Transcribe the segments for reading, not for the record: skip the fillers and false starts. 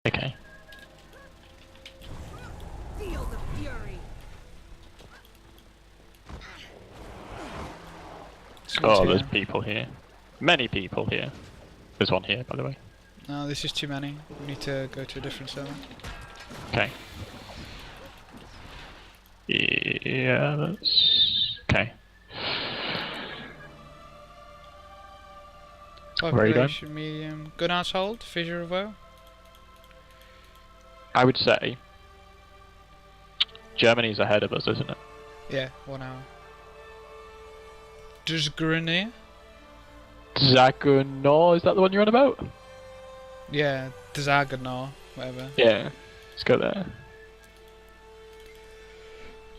Okay. Feel the fury. Oh, there's people here. Many people here. There's one here, by the way. No, this is too many. We need to go to a different server. Okay. Yeah, that's... Okay. Where are you going? Population medium. Good household, fissure of woe. I would say... Germany's ahead of us, isn't it? Yeah, 1 hour. Zarae? Zagunor, is that the one you're on about? Yeah, Zarae, whatever. Yeah. Let's go there.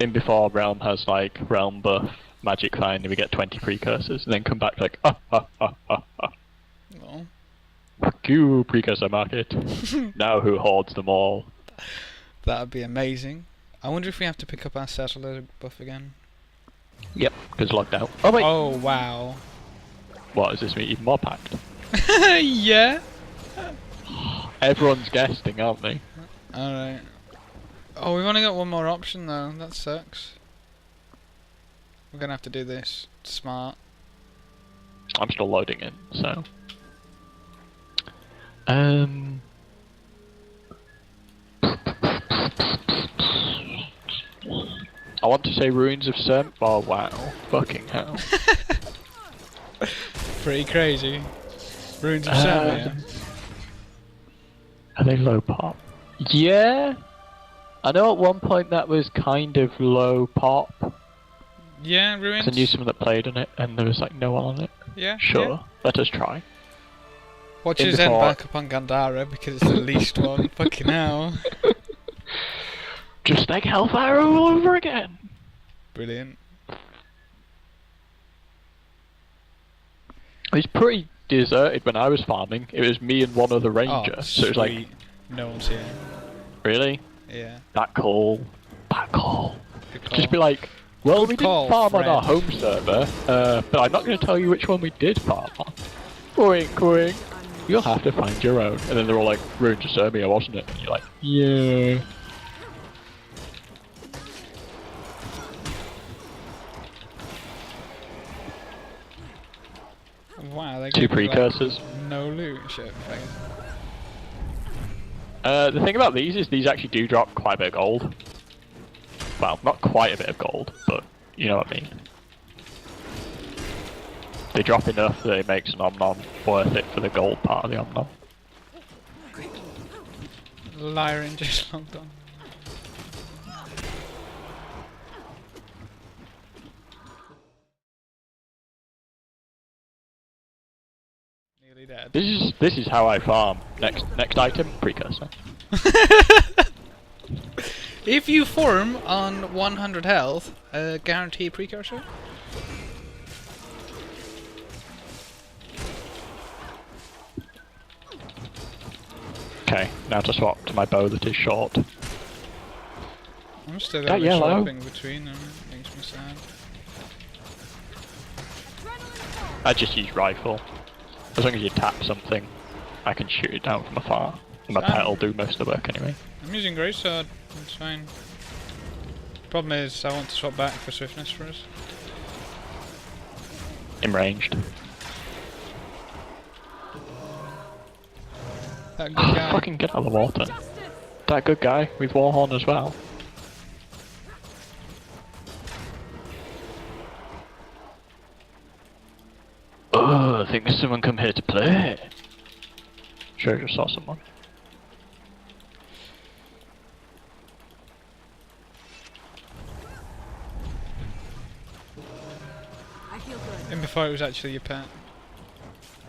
In before Realm has like Realm buff, Magic Find, and we get 20 precursors, and then come back like, No. fuck you, precursor market. Now who hoards them all? That'd be amazing. I wonder if we have to pick up our settler buff again. Yep, because locked out. Oh wait! Oh, wow. What, is this me even more packed? Yeah. Everyone's guessing, aren't they? Alright. Oh, we've only got one more option though. That sucks. We're gonna have to do this. Smart. I'm still loading in, so... I want to say Ruins of Sem. Oh wow, fucking hell. Pretty crazy. Ruins of Zarae. Are they low pop? Yeah. I know at one point that was kind of low pop. Yeah, Ruins. 'Cause I knew someone that played on it, and there was like no one on it. Yeah. Sure, Yeah. let us try. Watch In us end before- back up on Gandara because it's the least one. Fucking hell. Just like Hellfire all over again. Brilliant. It's pretty deserted when I was farming. It was me and one other ranger, Oh, so it was like, sweet. No one's here. really? Yeah. That call. That call. Good call. Just be like, well, Good we call, didn't farm on our Fred. home server, but I'm not going to tell you which one we did farm on. Wink, wink. You'll have to find your own. And then they're all like, Ruined to Serbia, wasn't it? And you're like, yeah. Wow, they Two gave me, like, precursors. no loot and shit. Like, The thing about these is these actually do drop quite a bit of gold. Well, not quite a bit of gold, but you know what I mean. They drop enough that it makes an Om-Nom worth it for the gold part of the Om-Nom. Lyran just logged on. Nearly dead. This is how I farm. Next item, precursor. If you form on 100 health, guarantee precursor. Okay, now to swap to my bow that is short. I'm still That got yellow. shopping between them. It makes me sad. I just use rifle. As long as you tap something, I can shoot it down from afar. And my pet will do most of the work anyway. I'm using greatsword. It's fine. Problem is, I want to swap back for swiftness for us. I'm ranged. That good guy. Fucking get out of the water. That good guy with Warhorn as well. Oh, I think there's someone come here to play. Sure, I just saw someone. I feel good. And before it was actually your pet.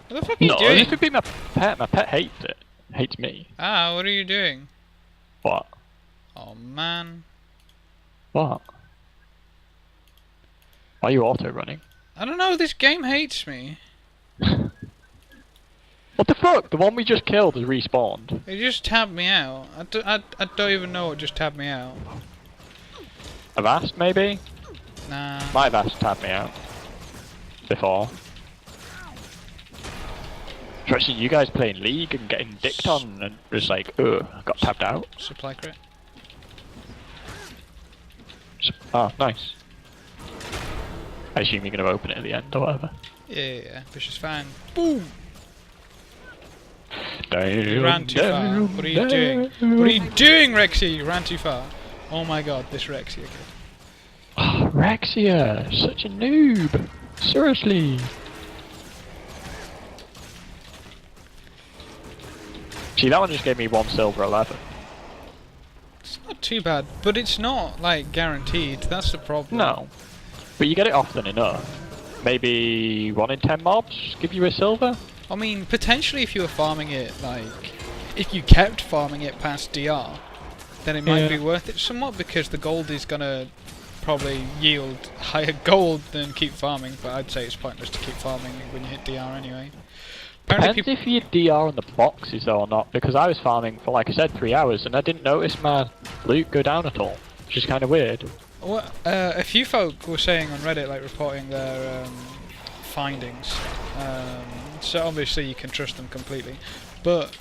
What the fuck are you No, doing? this could be my pet. My pet hates it. Hates me. Ah, what are you doing? What? Oh man. What? Why are you auto running? I don't know, this game hates me. What the fuck? The one we just killed has respawned. It just tabbed me out. I don't even know what just tabbed me out. A Vast, maybe? Nah. My Vast tabbed me out. Before. Especially you guys playing League and getting dicked on and just like, ugh, got tapped out. Supply crate. Oh, nice. I assume you're going to open it at the end or whatever. Yeah. Vicious fan. Boom! Damn, You ran too far. What are you doing? What are you doing, Rexy? You ran too far. Oh my god, this Rexy again. Oh, Rexia, such a noob. Seriously. See, that one just gave me 1 silver 11. It's not too bad, but it's not, like, guaranteed. That's the problem. No. But you get it often enough. Maybe 1 in 10 mobs give you a silver? I mean, potentially if you were farming it, like, if you kept farming it past DR, then it might be worth it somewhat, because the gold is gonna probably yield higher gold than keep farming, but I'd say it's pointless to keep farming when you hit DR anyway. Depends if you DR on the boxes though or not, because I was farming for, like I said, 3 hours and I didn't notice my loot go down at all, which is kind of weird. Well, a few folk were saying on Reddit, like, reporting their findings, so obviously you can trust them completely, but...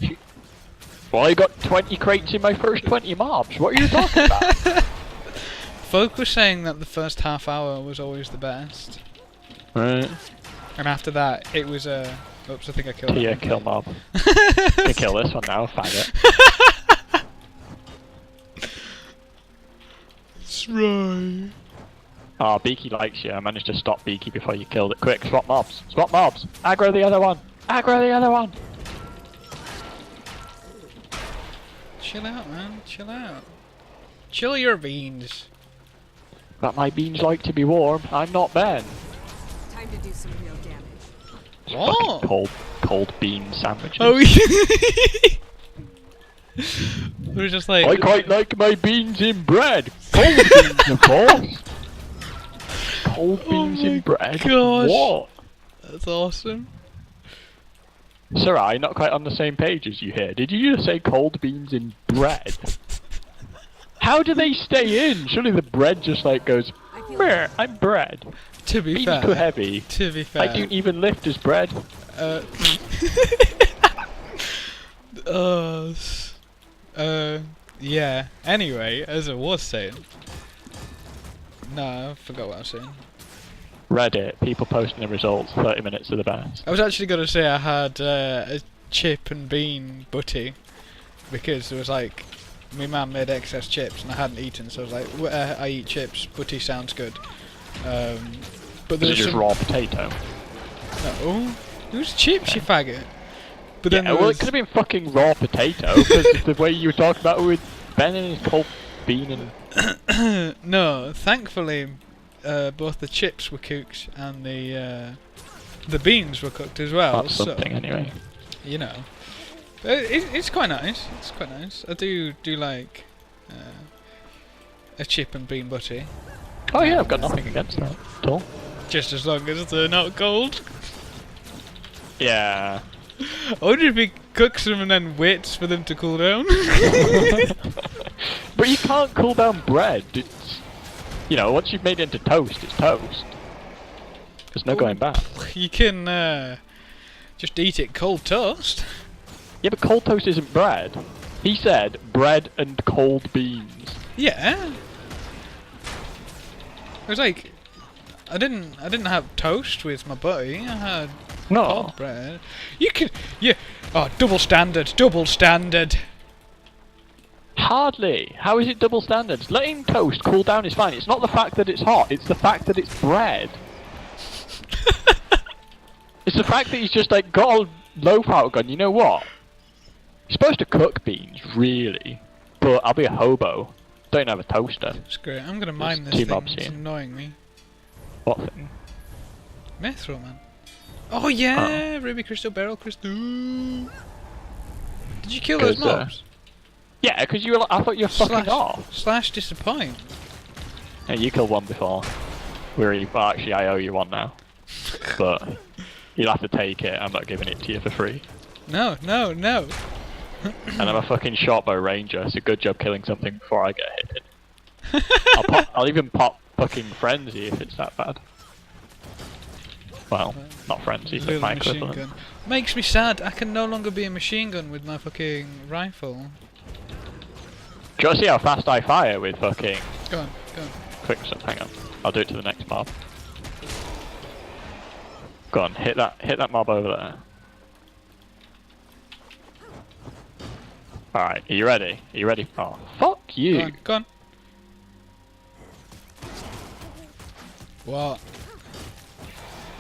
Well, I got 20 crates in my first 20 mobs, what are you talking about? Folk were saying that the first half hour was always the best, Right. and after that it was oops, I think I killed Yeah, that kill mob. You kill this one now, faggot. Zarae. Oh, Beaky likes you. I managed to stop Beaky before you killed it. Quick, swap mobs. Swap mobs. Aggro the other one. Aggro the other one. Chill out, man. Chill out. Chill your beans. But my beans like to be warm. I'm not Ben. Time to do some real damage. What? Fucking cold bean sandwiches. Oh, we're just like... I quite like my beans in bread. Cold beans, of course. Cold beans in bread. gosh. What? That's awesome. Zarae, not quite on the same page as you here. Did you just say cold beans in bread? How do they stay in? Surely the bread just like goes, meh, I'm bread. To be Beans fair. too heavy. To be fair. I don't even lift as bread. Yeah. Anyway, as I was saying. No, I forgot what I was saying. Reddit, people posting the results, 30 minutes of the best. I was actually going to say I had a chip and bean butty, because there was like, my mum made excess chips and I hadn't eaten, so I was like, I eat chips, butty sounds good. But Was it there's just some... raw potato? No, it was chips, you faggot. But then Yeah, there well, was... it could have been fucking raw potato, because the way you were talking about it with Ben and his cold bean and... No, thankfully, both the chips were cooked and the beans were cooked as well. That's something, anyway. You know, it's quite nice. It's quite nice. I do like a chip and bean butty. Oh yeah, I've got nothing against that at all. Just as long as they're not cold. Yeah. I wonder if he cooks them and then waits for them to cool down. But you can't cool down bread. It's, you know, once you've made it into toast, it's toast. There's no going back. You can just eat it cold toast. Yeah, but cold toast isn't bread. He said bread and cold beans. Yeah. It was like, I didn't have toast with my butty. I had cold bread. You can, yeah. Oh, double standard, double standard. Hardly. How is it double standards? Letting toast cool down is fine. It's not the fact that it's hot, it's the fact that it's bread. It's the fact that he's just like got a loaf out gun. You know what? You're supposed to cook beans, really. But I'll be a hobo. Don't have a toaster. It's great. I'm gonna mine There's this two thing. mobs It's here. annoying me. What thing? Mithril, man. Oh yeah, Ruby Crystal, Beryl Crystal. Did you kill those 'Cause, mobs? Yeah, because you were. I thought you were fucking off. Slash disappoint. Yeah, you killed one before. Well, actually, I owe you one now. But you'll have to take it. I'm not giving it to you for free. No, no, no. And I'm a fucking shotbow ranger, so good job killing something before I get hit. I'll even pop fucking frenzy if it's that bad. Well, not friends, he's like Little my machine equivalent. gun. Makes me sad. I can no longer be a machine gun with my fucking rifle. Do you want to see how fast I fire with fucking Go on, go on. quick stuff? Hang on. I'll do it to the next mob. Go on, hit that mob over there. Alright, are you ready? Are you ready? Oh, fuck you! Go on, go on. What?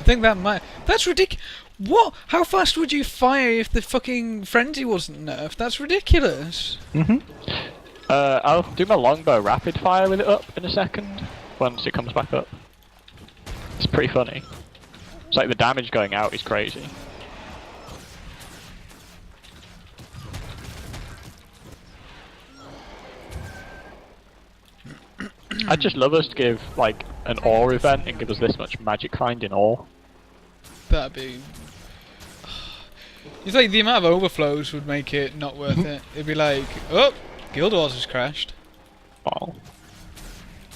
I think that might. That's ridiculous. What? How fast would you fire if the fucking frenzy wasn't nerfed? That's ridiculous. I'll do my longbow rapid fire with it up in a second, once it comes back up. It's pretty funny. It's like the damage going out is crazy. I'd just love us to give like an ore event and give us this much magic finding ore. That'd be. You think the amount of overflows would make it not worth it? It'd be like, oh, Guild Wars has crashed. Oh.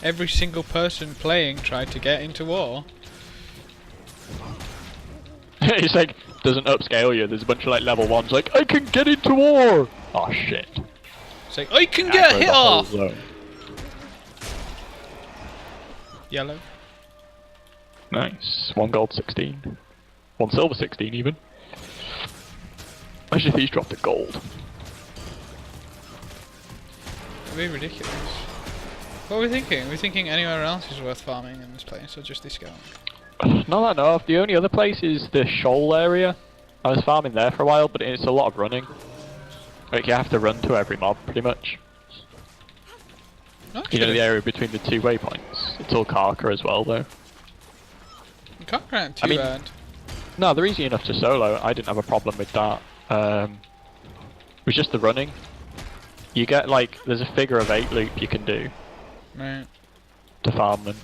Every single person playing tried to get into war. It's like, doesn't upscale you, there's a bunch of like level 1s like, I can get into war! Oh shit. It's like, I can get hit off! Yellow. Nice. 1 gold 16. 1 silver 16 even. Imagine if he's dropped a gold. It'd be ridiculous. What are we thinking? Are we thinking anywhere else is worth farming in this place, or just this guy? Not that I know of. The only other place is the shoal area. I was farming there for a while, but it's a lot of running. Like you have to run to every mob, pretty much. No, You know the area between the 2 waypoints? It's all Karka as well, though. You can't grant too bad. No, they're easy enough to solo. I didn't have a problem with that. It was just the running. You get like, there's a figure of 8 loop you can do Right. to farm them,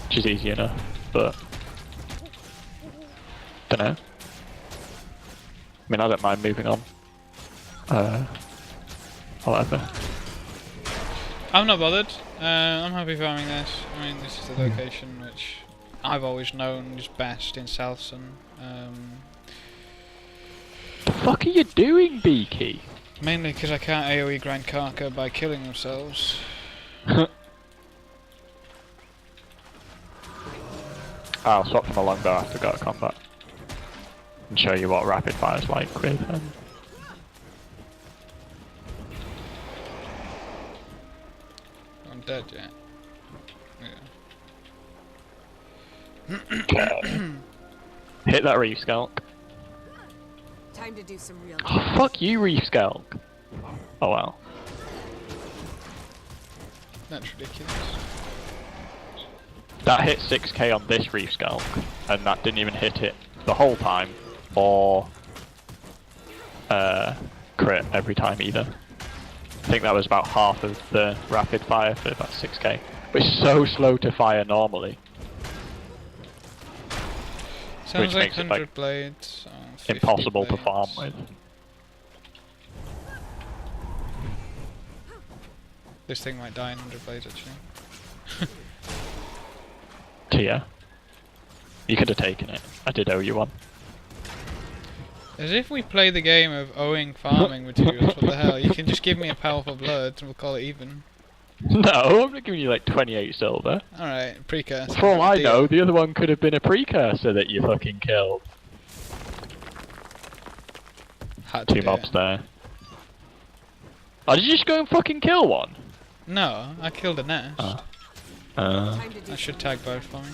which is easy enough, but dunno. I mean, I don't mind moving on. Whatever. I'm not bothered. I'm happy farming this. I mean, this is the location which I've always known is best in Southsun. The fuck are you doing, Beaky? Mainly because I can't AoE grind Karka by killing themselves. I'll swap from a longbow after go to combat and show you what rapid fire's like with I'm dead yet. Yeah. Okay. Hit that reef skulk. Time to do some real Oh, fuck you, reef skulk. Oh well. That's ridiculous. That hit 6k on this reef skulk, and that didn't even hit it the whole time, or crit every time either. I think that was about half of the rapid fire for that 6k. But it's so slow to fire normally. Sounds Which like makes it, 100 like, blades. 50 Impossible to blades. farm with. This thing might die in 100 blades actually. Tia. You could have taken it. I did owe you one. As if we play the game of owing farming materials, what the hell? You can just give me a powerful blood and we'll call it even. No, I'm not giving you like 28 silver. Alright, precursor. For all I Deal. know, the other one could have been a precursor that you fucking killed. Had to 2 do mobs it. there. Oh, did you just go and fucking kill one? No, I killed a nest. time to do I should tag both for me.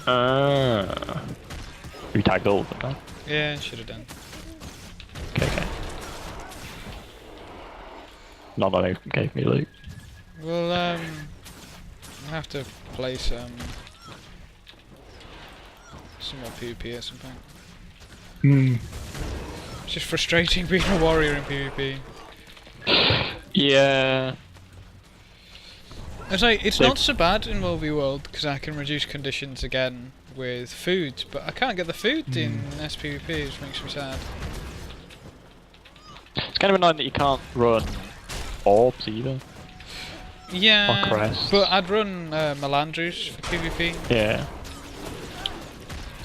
You tagged all of them now? Yeah, should have done. Okay. None of them gave me loot. We'll I'll have to play some more PvP at some point. It's just frustrating being a warrior in PvP. Yeah. It's like, it's So- not so bad in World v World because I can reduce conditions again with food, but I can't get the food in SPVP, which makes me sad. It's kind of annoying that you can't run orbs either. Yeah, Or crests. but I'd run Melandrus for PvP. Yeah.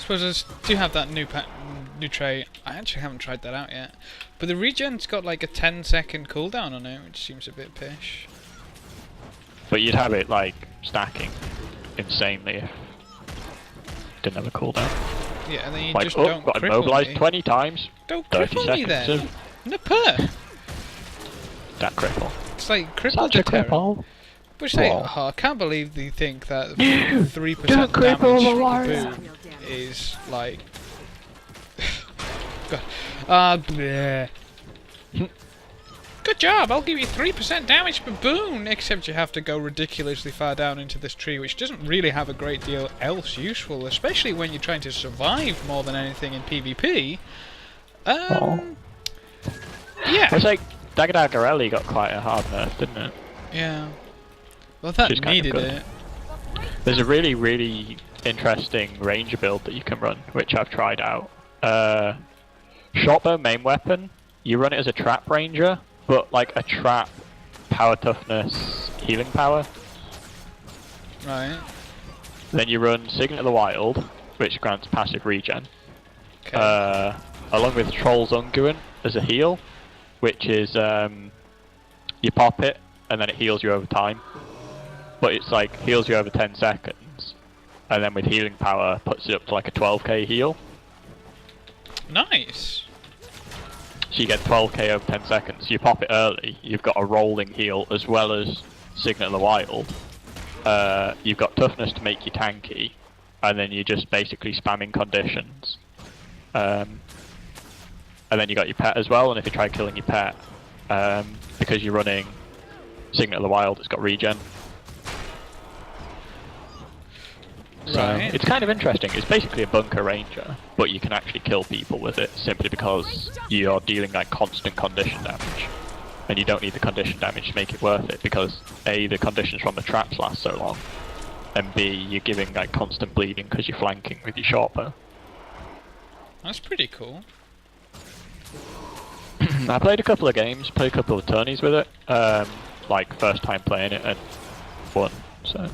suppose I do have that new trait. I actually haven't tried that out yet. But the regen's got like a 10-second cooldown on it, which seems a bit pish. But you'd have it like stacking insanely if didn't have a cooldown. Yeah, and then you Like, just oh, don't got cripple immobilized me. 20 times. Don't 30 cripple me seconds then. Nipper. That cripple. It's like cripple Such a deterrent. cripple. But it's like, Whoa. oh, I can't believe they think that You 3% don't cripple the damage warrior. boom is like. God. Bleh. Good job, I'll give you 3% damage per boon, except you have to go ridiculously far down into this tree, which doesn't really have a great deal else useful, especially when you're trying to survive more than anything in PvP. Yeah. It's like Dagadagarelli got quite a hard nerf, didn't it? Yeah. Well, that Which is kind of needed good. it. There's a really, really interesting ranger build that you can run, which I've tried out. Shotbow main weapon, you run it as a trap ranger, but like a trap power toughness healing power. Right. Then you run Signet of the Wild, which grants passive regen. Okay. Along with Troll's Unguent as a heal, which is you pop it and then it heals you over time. But it's like heals you over 10 seconds, and then with healing power puts it up to like a 12k heal. Nice. So you get 12k over 10 seconds. You pop it early, you've got a rolling heal as well as Signet of the Wild. You've got toughness to make you tanky, and then you're just basically spamming conditions. And then you got your pet as well, and if you try killing your pet, because you're running Signet of the Wild, it's got regen. So Right. it's kind of interesting. It's basically a bunker ranger, but you can actually kill people with it simply because you're dealing like constant condition damage. And you don't need the condition damage to make it worth it, because A, the conditions from the traps last so long, and B, you're giving like constant bleeding because you're flanking with your shortbow. That's pretty cool. I played a couple of games, played a couple of tourneys with it, like first time playing it and won, so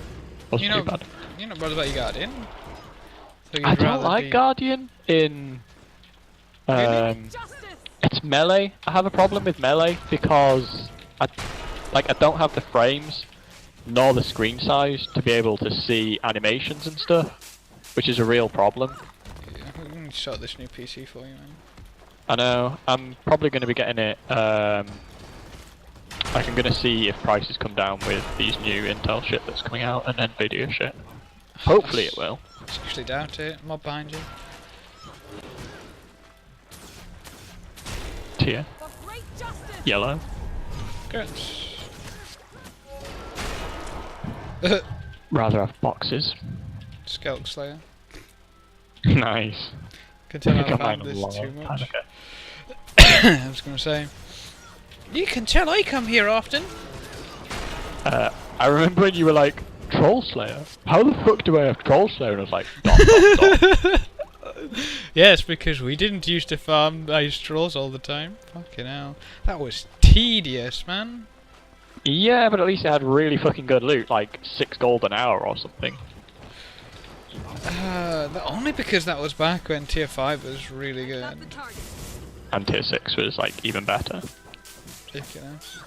wasn't too bad. You know what about your Guardian? So I you'd don't rather like be- Guardian in Justice! it's melee. I have a problem with melee because I don't have the frames nor the screen size to be able to see animations and stuff, which is a real problem. Yeah, I'm gonna sort this new PC for you, man. I know. I'm probably going to be getting it. Like I'm going to see if prices come down with these new Intel shit that's coming out and Nvidia shit. Hopefully it will. Seriously doubt it. Mob behind you. Tier. For great justice! Yellow. Good. Rather have boxes. Skelk Slayer. Nice. Can tell I I got found mine a this long too time much. ago. I was gonna say. You can tell I come here often. I remember when you were like, Troll Slayer? How the fuck do I have Troll Slayer? And I was like, dot. Yes, because we didn't used to farm ice trolls all the time. Fucking hell. That was tedious, man. Yeah, but at least it had really fucking good loot, like 6 gold an hour or something. Only because that was back when tier 5 was really good. Got the target. And tier 6 was like even better. Ridiculous.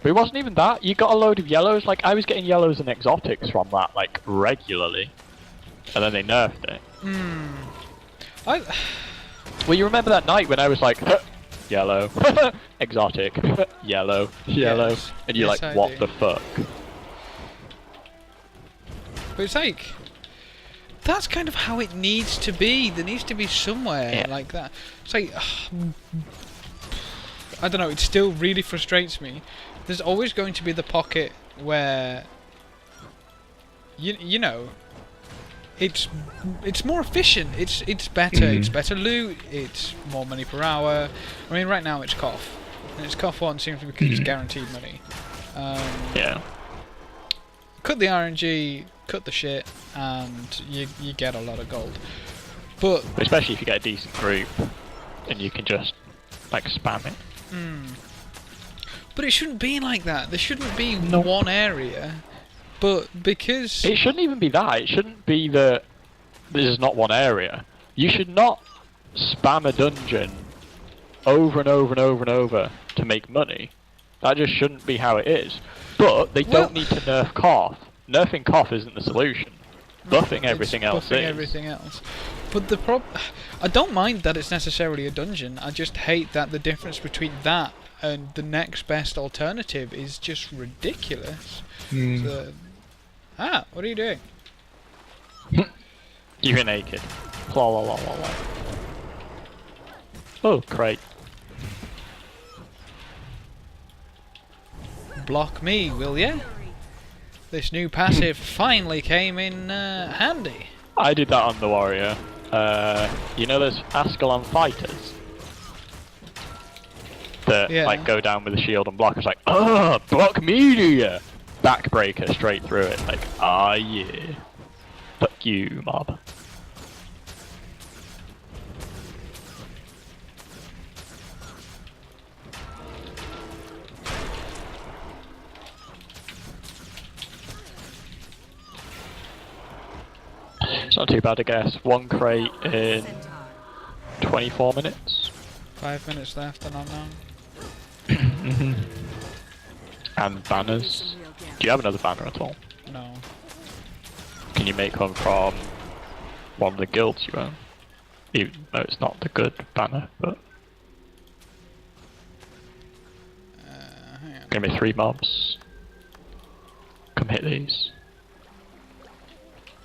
But it wasn't even that. You got a load of yellows. Like I was getting yellows and exotics from that like regularly, and then they nerfed it. Well, you remember that night when I was like, yellow, exotic, yellow, yellow, Yes. and you're Yes, like, I what do. the fuck? But it's like, that's kind of how it needs to be. There needs to be somewhere Yeah. like that. It's like, I don't know, it still really frustrates me. There's always going to be the pocket where, you know, it's more efficient. It's better. It's better loot. It's more money per hour. I mean, right now it's cough, and it's cough 1 simply because it's guaranteed money. Yeah. Cut the RNG, cut the shit, and you get a lot of gold. But Especially if you get a decent group, and you can just like spam it. But it shouldn't be like that. There shouldn't be Nope. one area. But because It shouldn't even be that. It shouldn't be that this is not one area. You should not spam a dungeon over and over and over and over to make money. That just shouldn't be how it is. But they don't need to nerf Cough. Nerfing Cough isn't the solution. Buffing everything else buffing is. everything else. But I don't mind that it's necessarily a dungeon. I just hate that the difference between that and the next best alternative is just ridiculous. So, what are you doing? You're naked. La la la la la. Oh, crate. Block me, will ya? This new passive finally came in handy. I did that on the warrior. You know those Ascalon fighters that like go down with a shield and block. It's like, block media, backbreaker straight through it. Like, yeah, fuck you, mob. It's not too bad, I guess. One crate in 24 minutes. 5 minutes left and I'm down. And banners. Do you have another banner at all? No. Can you make one from one of the guilds you own? Even though it's not the good banner, but... Hang on. Give me 3 mobs. Come hit these.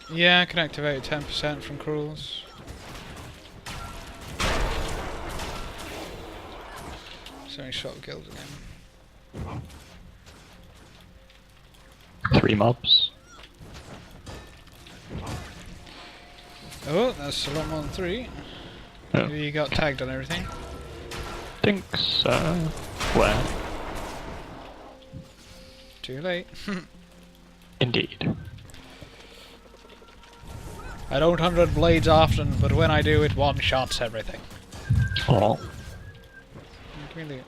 Yeah, I can activate 10% from Cruels. So many shot guilds again. 3 mobs. Oh, that's a lot more than 3. Oh. Maybe you got tagged on everything. Think so. Where? Too late. Indeed. I don't 100 blades often, but when I do, it one-shots everything. Oh. Give me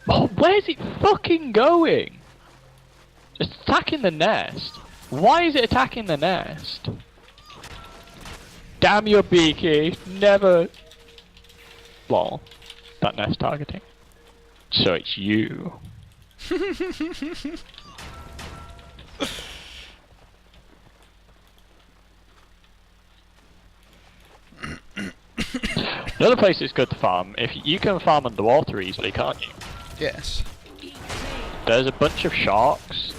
Oh, where's it fucking going? It's attacking the nest. Why is it attacking the nest? Damn your beaky. Never. Lol. That nest targeting. So it's you. Another place that's good to farm, if you can farm underwater easily, can't you? Yes. There's a bunch of sharks,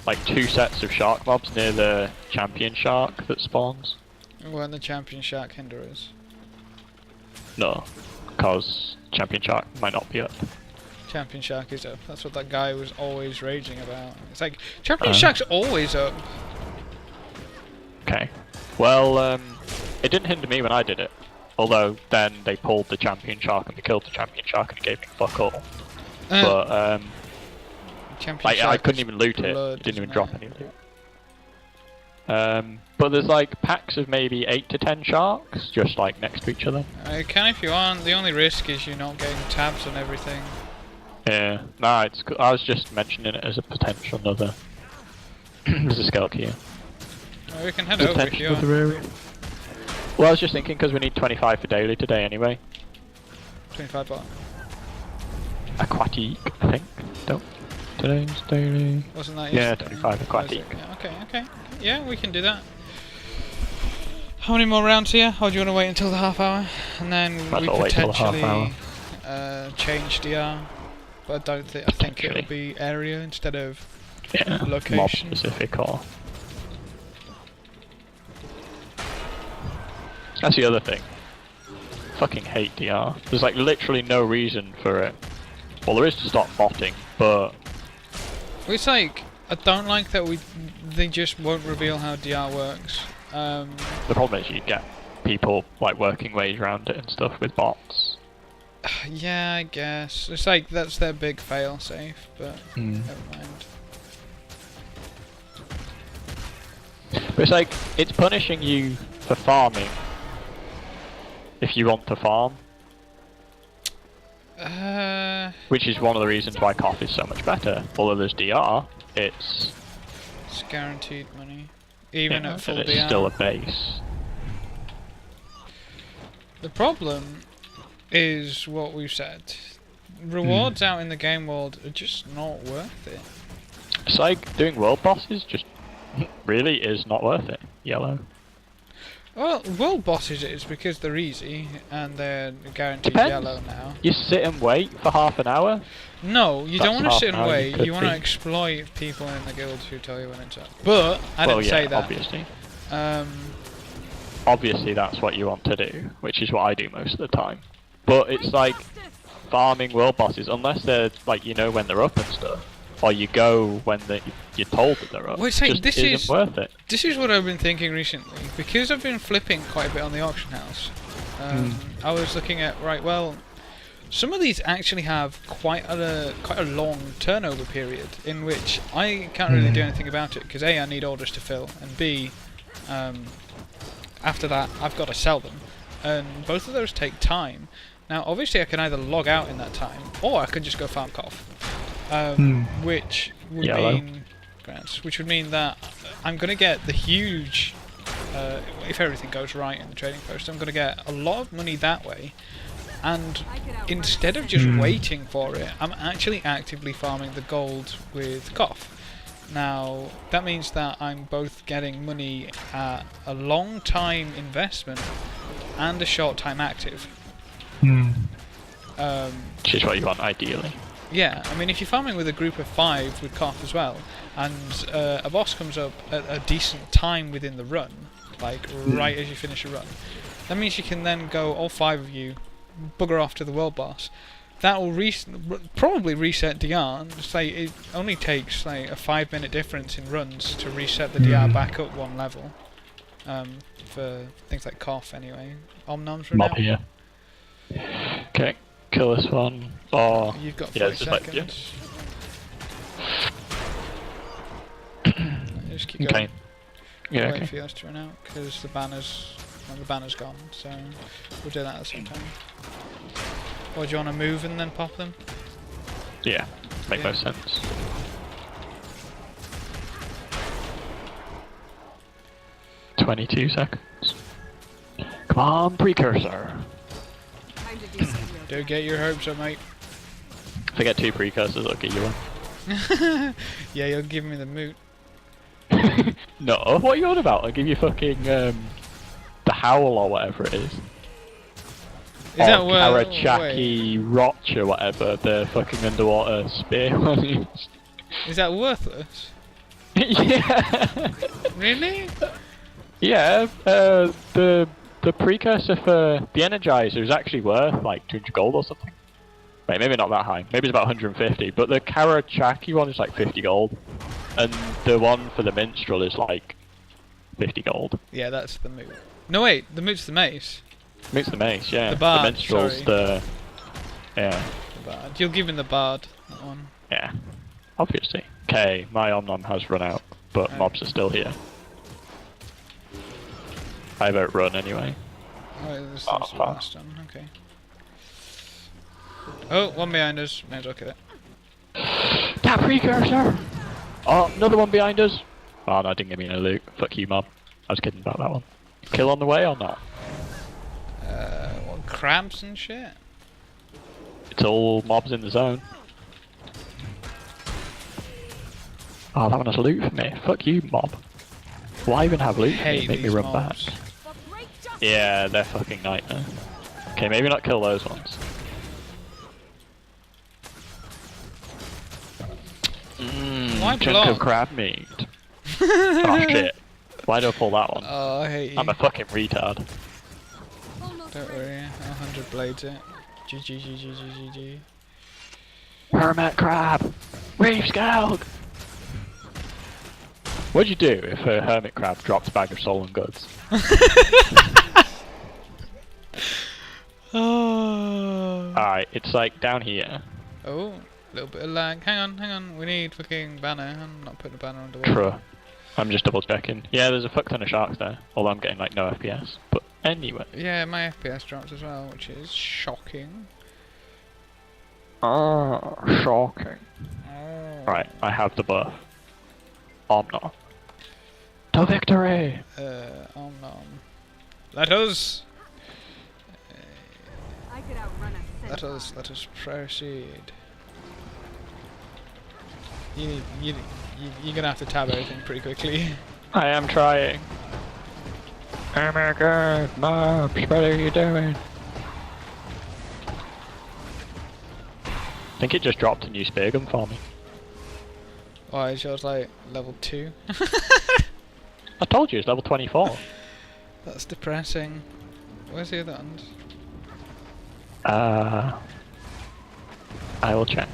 like 2 sets of shark mobs near the champion shark that spawns. When the champion shark hinder us. No, because champion shark might not be up. Champion shark is up. That's what that guy was always raging about. It's like, champion shark's always up. Okay. Well, it didn't hinder me when I did it. Although then they pulled the champion shark and they killed the champion shark and it gave me fuck all. But like I couldn't even loot it. It didn't even drop any loot. But there's like packs of maybe 8 to 10 sharks just like next to each other. You can if you want. The only risk is you're not getting tabs on everything. Yeah. Nah, it's. I was just mentioning it as a potential another. There's a skeleton here. We can head over if you want. Well, I was just thinking because we need 25 for daily today anyway. 25 what? Aquatique, I think. Don't. Today's daily. Wasn't that Yeah, yesterday? 25 aquatique. Yeah, okay. Yeah, we can do that. How many more rounds here? Or do you want to wait until the half hour? And then we potentially change DR. But I don't think. I think it'll be area instead of location. Mob specific or. That's the other thing. Fucking hate DR. There's like literally no reason for it. Well, there is to stop botting, but it's like I don't like that they just won't reveal how DR works. The problem is you get people like working ways around it and stuff with bots. Yeah, I guess it's like that's their big fail safe, but never mind. But it's like it's punishing you for farming. If you want to farm. Which is one of the reasons why Cough is so much better. Although there's DR, it's guaranteed money. even Yeah, at full and DR. it's still a base. The problem is what we've said. Rewards out in the game world are just not worth it. It's like doing world bosses just really is not worth it. Yellow. Well, world bosses it is because they're easy and they're guaranteed Depends. yellow now. You sit and wait for half an hour. No, you That's don't want to half sit an and hour you wait. could You want to be. exploit people in the guild who tell you when it's up. But I Well, didn't yeah, say that. obviously. Um, Obviously, that's what you want to do, which is what I do most of the time. But it's like farming world bosses, unless they're like when they're up and stuff, or you go when you're told that they're up. Wait, say, just this isn't is- worth it. This is what I've been thinking recently, because I've been flipping quite a bit on the auction house. I was looking at some of these actually have quite a long turnover period in which I can't really do anything about it because A, I need orders to fill, and B, after that I've got to sell them, and both of those take time. Now, obviously, I can either log out in that time, or I could just go farm cough, which would Yellow. mean that I'm going to get the huge, if everything goes right in the trading post, I'm going to get a lot of money that way, and instead of just waiting for it, I'm actually actively farming the gold with cough. Now, that means that I'm both getting money at a long time investment and a short time active. Which is what you want, ideally. Yeah, I mean, if you're farming with a group of 5 with cough as well, and a boss comes up at a decent time within the run, like right as you finish a run, that means you can then go, all 5 of you, bugger off to the world boss. That will probably reset DR. Say it only takes like a 5-minute difference in runs to reset the DR back up 1 level. For things like cough, anyway. Omnoms run Mob out. here. Okay, kill this one. Oh, You've got yeah, 5 it's just like, seconds. Just keep okay. going. Yeah, Wait okay. for yours to run out because the banner's gone. So we'll do that at the same time. Or do you want to move and then pop them? Yeah, make Yeah. most sense. "22 seconds. Come on, precursor. Time to do some real Do get your hopes up, mate. If I get 2 precursors, I'll give you one. Yeah, you'll give me the moot. No, what are you on about? I'll give you fucking the howl or whatever it is. Is that or well? Karachaki Roch or whatever the fucking underwater spear one is. Is that worthless? Yeah. Really? Yeah, the precursor for the Energizer is actually worth like 200 gold or something. Wait, maybe not that high. Maybe it's about 150. But the Karachaki one is like 50 gold, and the one for the Minstrel is like 50 gold. Yeah, that's the moot. No wait, the moot's the mace. It's the mace, yeah. The bard, Minstrel's sorry. the yeah, The bard. You'll give him the bard. That one. yeah. Obviously. Okay, my Omnom has run out, but Okay. mobs are still here. I won't run anyway. Oh, this Oh, is the fuck. last one. Okay. Oh, one behind us. May as well kill it. That precursor! Oh, another one behind us! Oh no, didn't give me no loot. Fuck you, mob. I was kidding about that one. Kill on the way or not? What, crabs and shit? It's all mobs in the zone. Oh, that one has loot for me. Fuck you, mob. Why even have loot for me? Hate Make me these run mobs. back. but break justice. Yeah, they're fucking nightmare. Okay, maybe not kill those ones. Why Chunk block? of crab meat. Oh shit. Why do I pull that one? Oh, I hate you. I'm a fucking retard. Almost Don't ready. worry, 100 blades it. GG. Hermit crab! Reef Scout! What'd you do if a hermit crab dropped a bag of stolen goods? Oh. Alright, it's like down here. Oh, little bit of lag. Hang on. We need fucking banner. I'm not putting a banner underwater. True. I'm just double checking. Yeah, there's a fuck ton of sharks there. Although I'm getting like no FPS. But anyway. Yeah, my FPS dropped as well, which is shocking. Ah, shocking. Oh. Right, I have the buff. I'm not. To victory! Oh no. Let us I could outrun a centaur. let us proceed. You're gonna have to tab everything pretty quickly. I am trying. Oh my god, Mobs, what are you doing? I think it just dropped a new spear gun for me. Why is yours like level 2? I told you it's level 24. That's depressing. Where's the other ones? I will check.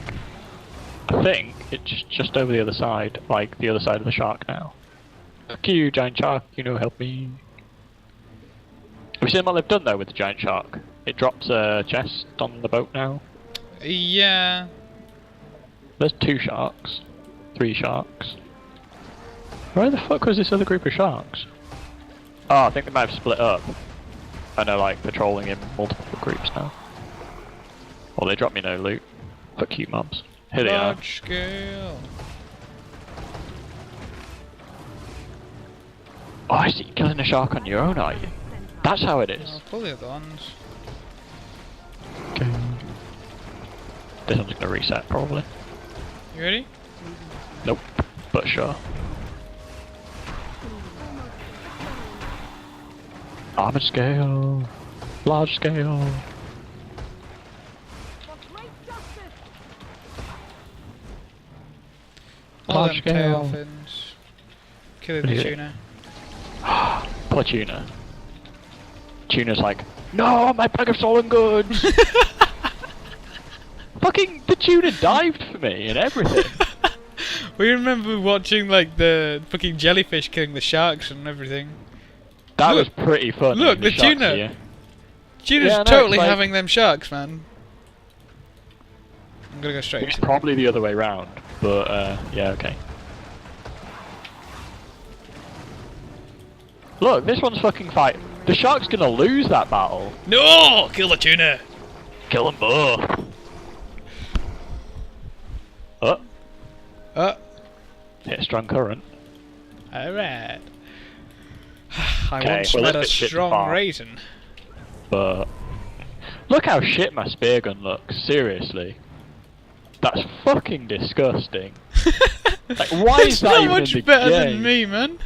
I think it's just over the other side, like the other side of the shark now. Fuck you, giant shark, you know, help me. Have you seen what they've done though with the giant shark? It drops a chest on the boat now. Yeah. There's 2 sharks. 3 sharks. Where the fuck was this other group of sharks? Oh, I think they might have split up. And they're like patrolling in multiple groups now. Well, they dropped me no loot. Fuck you, mobs. Here they are. Large scale. Oh, I see you killing a shark on your own, are you? That's how it is. I'll pull the other ones. Okay. This one's gonna reset, probably. You ready? Nope, but sure. Armored scale. Large scale. All Large them tail scale. fins. Killing the tuna. Poor tuna. Tuna's like, no, my bag of stolen goods! Fucking, the tuna dived for me and everything. We remember watching like the fucking jellyfish killing the sharks and everything. That Look. was pretty fun. Look, when the sharks tuna. are you. Tuna's Yeah, I know, totally it's like- having them sharks, man. I'm gonna go straight It's into probably the other way round, but yeah, okay. Look, this one's fucking fight. The shark's gonna lose that battle. No! Kill the tuna! Kill them both. Oh, hit a strong current. Alright. I Okay, once well, met let's a get shit strong apart. raisin. But look how shit my spear gun looks. Seriously, that's fucking disgusting. Like, why It's is that not even much in the better game? than me, man.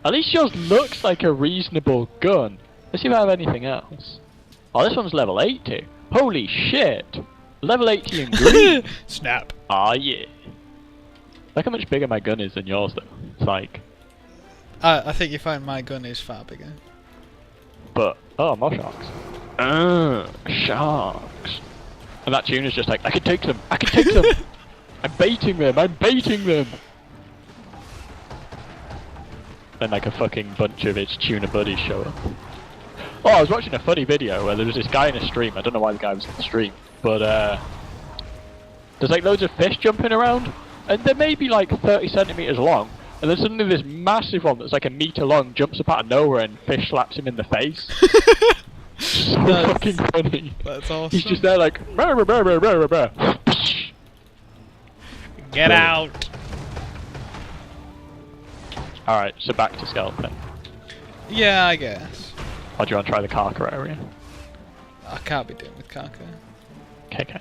At least yours looks like a reasonable gun. Let's see if I have anything else. Oh, this one's level 80. Holy shit! Level 80 in green. Snap. Ah, yeah. Look how much bigger my gun is than yours, though. It's like, I think you find my gun is far bigger. but oh, more sharks. Sharks. And that tuna's just like, I can take them. I can take them. I'm baiting them. I'm baiting them. Then like a fucking bunch of its tuna buddies show up. Oh, I was watching a funny video where there was this guy in a stream. I don't know why the guy was in the stream, but there's like loads of fish jumping around, and they're maybe like 30 centimeters long, and then suddenly this massive one that's like a meter long jumps up out of nowhere and fish slaps him in the face. So That's- fucking funny. That's awesome. He's just there like, "Rah, rah, rah, rah, rah, rah, rah." Get out! Alright, so back to skeleton. Yeah, I guess. Or do you want to try the Karka area? I can't be doing with Kaka. KK.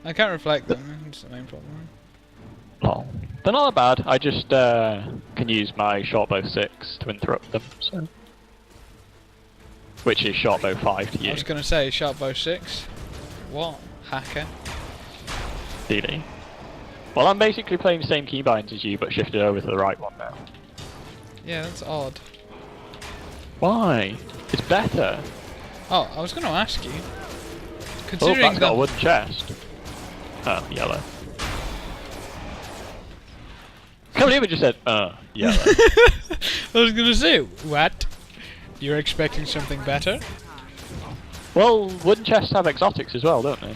I can't reflect them, it's the main problem. Lol. They're not that bad, I just can use my shortbow 6 to interrupt them, so. Which is shortbow 5 to I you. was gonna say, Sharpbow 6. What? Hacker? Really? Well, I'm basically playing the same keybinds as you, but shifted over to the right one now. Yeah, that's odd. Why? It's better. Oh, I was gonna ask you. Oh, Considering that's got that a wooden chest. Oh, yellow. Can't believe it just said, yellow. I was gonna say, what? You're expecting something better? Well, wooden chests have exotics as well, don't they?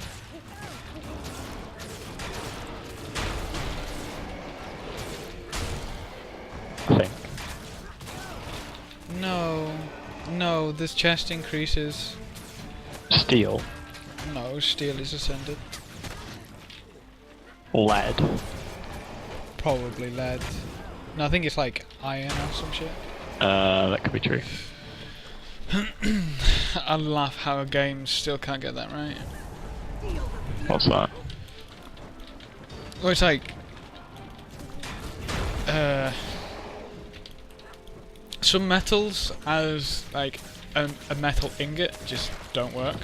I think. No. No, this chest increases. Steel. No, steel is ascended. Lead. Probably lead. No, I think it's like iron or some shit. That could be true. I laugh how a game still can't get that right. What's that? Well, it's like some metals as like a metal ingot just don't work.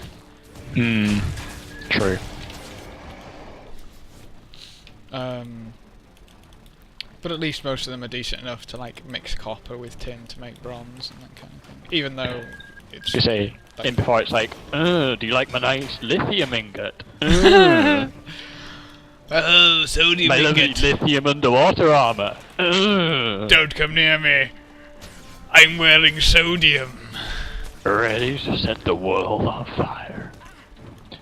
True. But at least most of them are decent enough to like mix copper with tin to make bronze and that kind of thing. Even though it's You say, like, in before it's like, do you like my nice lithium ingot? oh, sodium My lovely ingot. lithium underwater armor. Don't come near me. I'm wearing sodium. Ready to set the world on fire.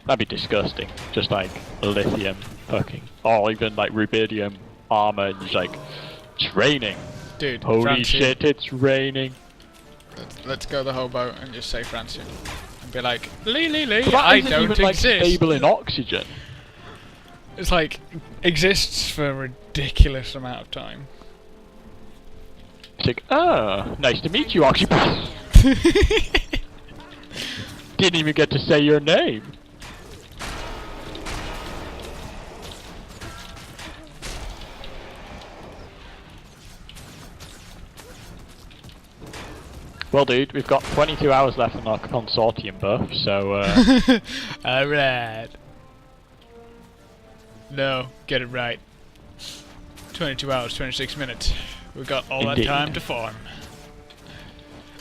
That'd be disgusting. Just like lithium fucking, or even like rubidium armor, and it's like, it's raining. Dude, Holy Francia, shit, it's raining. let's go the whole boat and just say Francia. And be like, Lee, But that I isn't don't even, like, exist. stable in oxygen. It's like, exists for a ridiculous amount of time. It's like, nice to meet you, oxygen. Didn't even get to say your name. Oh. Well, dude, we've got 22 hours left on our consortium buff, so, Alright. No, get it right. 22 hours, 26 minutes. We've got all Indeed. that time to farm.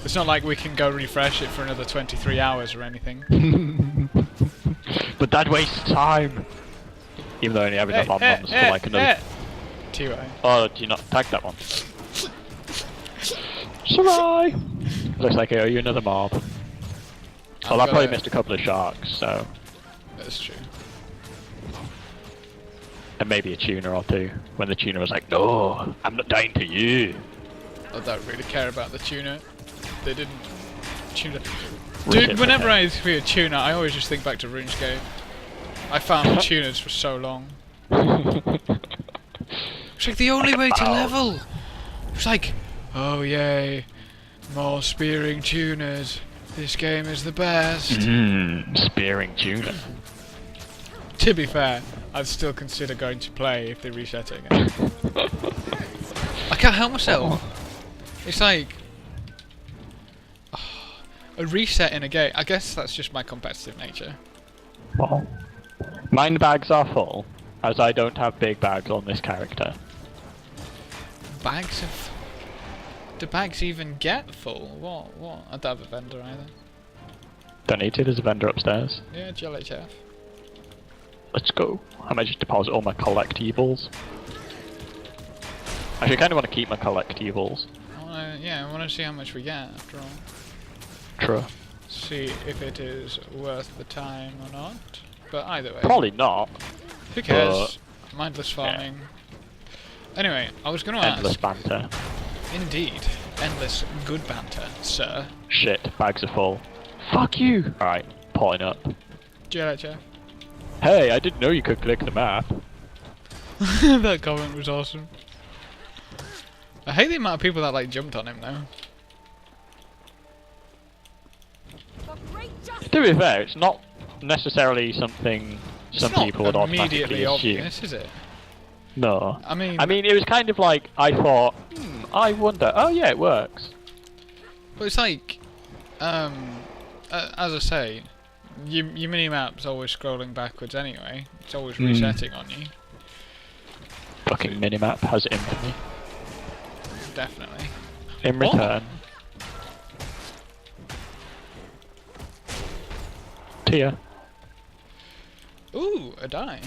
It's not like we can go refresh it for another 23 hours or anything. But that wastes time. Even though I only have enough bombs for like another... TY. Oh, do you not tag that one? Zarae! Looks like I owe you another mob. Well, I probably missed a couple of sharks, so... That's true. And maybe a tuna or two. When the tuna was like, no, I'm not dying to you. I don't really care about the tuna. They didn't... Tuna... Rip Dude, whenever I hear tuna, I always just think back to RuneScape. I farmed tunas for so long. It's like the only way to level! It's like, oh yay, more spearing tunas. This game is the best. Spearing tuna. To be fair, I'd still consider going to play if they reset it again. I can't help myself. It's like... a reset in a game. I guess that's just my competitive nature. Well, mine bags are full, as I don't have big bags on this character. Bags of... Do bags even get full? What? I don't have a vendor either. Don't need to, there's a vendor upstairs. Yeah, GLHF. Let's go. I might just deposit all my collectibles. Actually, I kind of want to keep my collectibles. I want to see how much we get after all. True. See if it is worth the time or not. But either way. Probably not. Who cares? Mindless farming. Anyway, I was going to ask... Endless banter. Indeed. Endless good banter, sir. Shit, bags are full. Fuck you! Alright, potting up. GLHF. Hey, I didn't know you could click the map. That comment was awesome. I hate the amount of people that like jumped on him though. To be fair, it's not necessarily something some It's not people would automatically immediately assume. obvious, is it? No. I mean, it was kind of like, I thought, I wonder, oh yeah, it works. but it's like, as I say, your minimap's always scrolling backwards anyway. It's always resetting on you. Fucking minimap has infamy. Definitely. In return. Tia. Ooh, a die.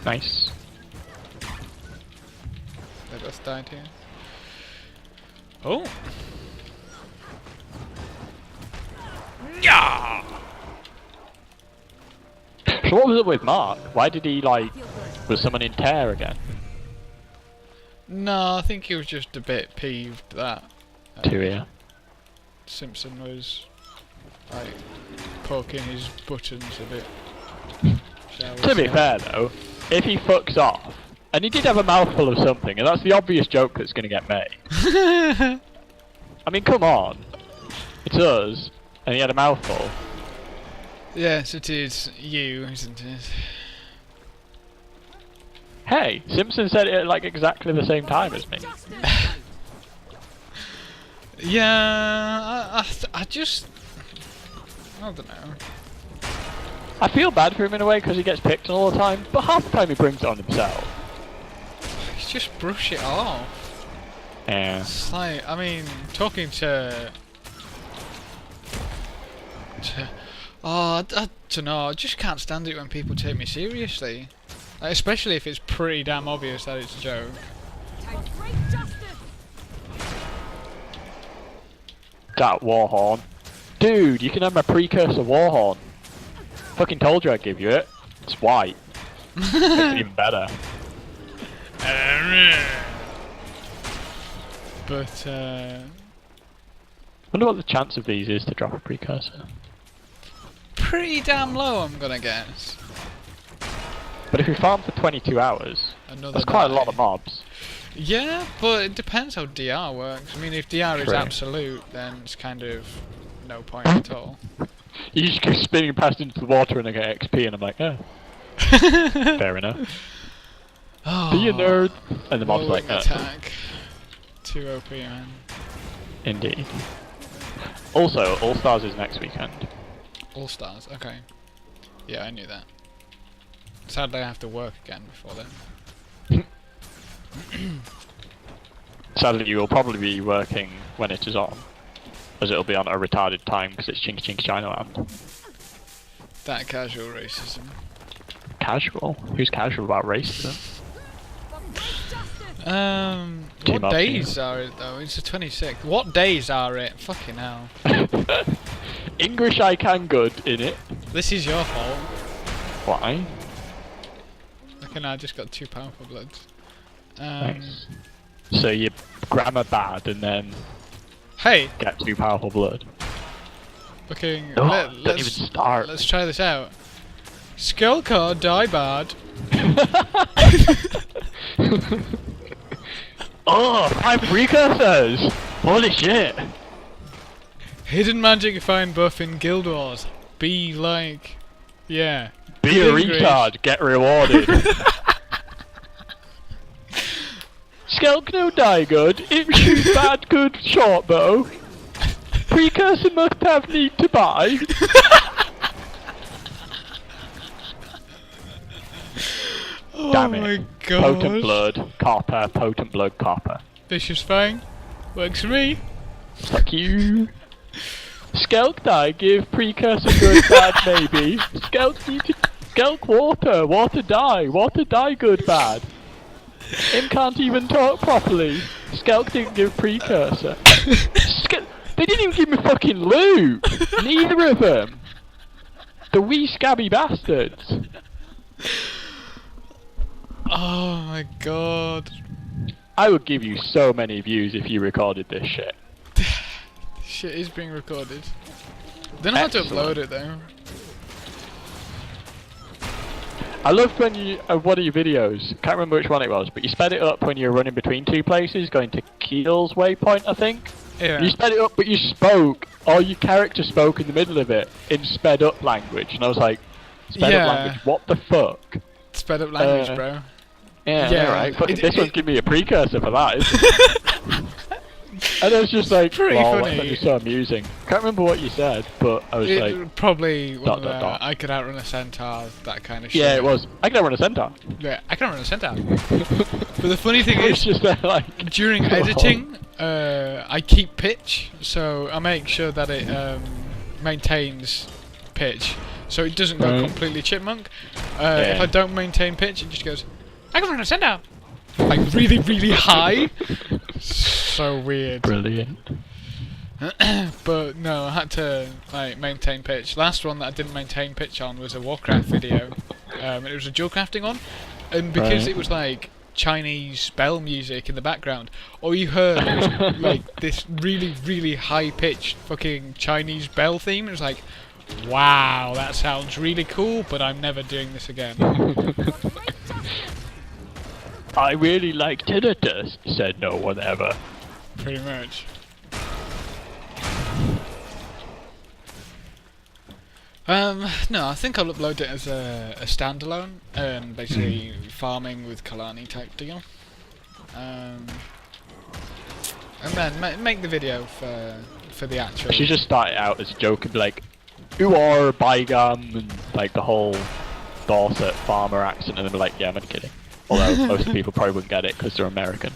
Nice. They both died here. Oh! Yeah. So what was it with Mark? Why did he was someone in tear again? No, I think he was just a bit peeved that Tia. Simpson was like poking his buttons a bit. To be fair though, if he fucks off And he did have a mouthful of something, and that's the obvious joke that's going to get made. I mean, come on. It's us, and he had a mouthful. Yes, it is you, isn't it? Hey, Simpson said it at like exactly the same time as me. Yeah, I just... I don't know. I feel bad for him in a way because he gets picked on all the time, but half the time he brings it on himself. Just brush it off. Yeah. It's like, I mean, talking to oh, I don't know, I just can't stand it when people take me seriously. Like, especially if it's pretty damn obvious that it's a joke. That warhorn. Dude, you can have my precursor warhorn. Fucking told you I'd give you it. It's white. Makes it even better. But, Wonder what the chance of these is to drop a precursor. pretty damn low, I'm gonna guess. But if we farm for 22 hours, Another that's quite a die. lot of mobs. Yeah, but it depends how DR works. I mean, if DR is True. absolute, then it's kind of no point at all. You just go spinning past into the water and I get XP and I'm like, oh. Fair enough. Oh, Be a nerd. And the mob's rolling like, oh. attack. Too OP, man. Indeed. Also, All Stars is next weekend. All Stars, okay. Yeah, I knew that. Sadly, I have to work again before then. Sadly, you will probably be working when it is on, as it'll be on a retarded time because it's Chink Chink China Land. That casual racism. Casual? Who's casual about racism? Team What up, days team. are it though? It's the 26th. What days are it? Fucking hell. English I can good in it. This is your fault. Why? Okay, now I just got 2 powerful bloods. Nice. So you grammar bad and then Hey! get 2 powerful blood. Fucking... Oh, don't let's, even start. let's try this out. Skull card, die bad. Oh, 5 precursors! Holy shit! Hidden magic find buff in Guild Wars. Be like... Yeah. Be a English. retard, get rewarded. Skelk no die good, it shoots bad good short bow. Precursor must have need to buy. Oh Damn my it. god. Potent blood, copper. Vicious Fang. Works for me. Fuck you. Skelk die, give precursor good bad maybe. Skelk need to... Skelk water die good bad. Him can't even talk properly. Skelk didn't give precursor. They didn't even give me fucking loot! Neither of them! The wee scabby bastards! Oh my god. I would give you so many views if you recorded this shit. Shit is being recorded. Don't know how to upload it though. I loved when you, one of your videos, can't remember which one it was, but you sped it up when you were running between 2 places, going to Keel's waypoint, I think. Yeah. You sped it up, but you spoke, or your character spoke in the middle of it, in sped up language, and I was like, sped up language, what the fuck? Sped up language, bro. Yeah, alright, this one's giving me a precursor for that, isn't it? And I was just like, Pretty wow, funny. that's so amusing. Can't remember what you said, but I was like... Probably one of the, dot. I could outrun a centaur, that kind of shit. Yeah, it was. I can run a centaur. Yeah, I can outrun a centaur. But the funny thing It's is, just there like... during come on. editing, I keep pitch, so I make sure that it maintains pitch, so it doesn't go Right. completely chipmunk. If Yeah. I don't maintain pitch, it just goes, I can run a centaur! Like really, really high. So weird. Brilliant. But no, I had to like maintain pitch. Last one that I didn't maintain pitch on was a Warcraft video. And it was a dual crafting one, and because Right. it was like Chinese spell music in the background, all you heard was like this really, really high pitched fucking Chinese bell theme. It was like, wow, that sounds really cool, but I'm never doing this again. I really like tinnitus, said no one ever. Pretty much. No, I think I'll upload it as a standalone, basically farming with Kalani type deal. And then make the video for the actual. She just started out as a joke and be like, "You are Bygam," and like the whole Dorset farmer accent, and then be like, "Yeah, I'm only kidding." Although most people probably wouldn't get it because they're American.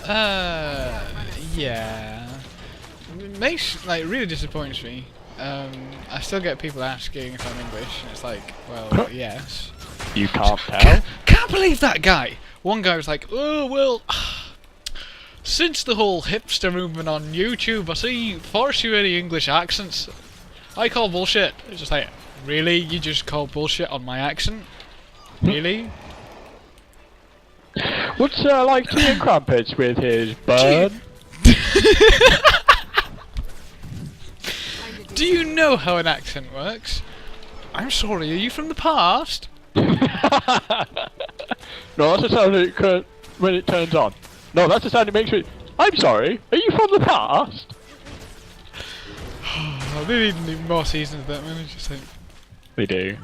Yeah. It really disappoints me. I still get people asking if I'm English, and it's like, well, yes. You can't tell. Can't believe that guy! One guy was like, oh, well, since the whole hipster movement on YouTube, I see far too many English accents. I call bullshit. It's just like, really? You just call bullshit on my accent? Really? What's like tea and crumpets with his bird? Do you know how an accent works? I'm sorry, are you from the past? No, that's the sound it when it turns on. No, that's the sound it makes it. I'm sorry, are you from the past? Oh, they need more seasons of that, man. It's just like... They do.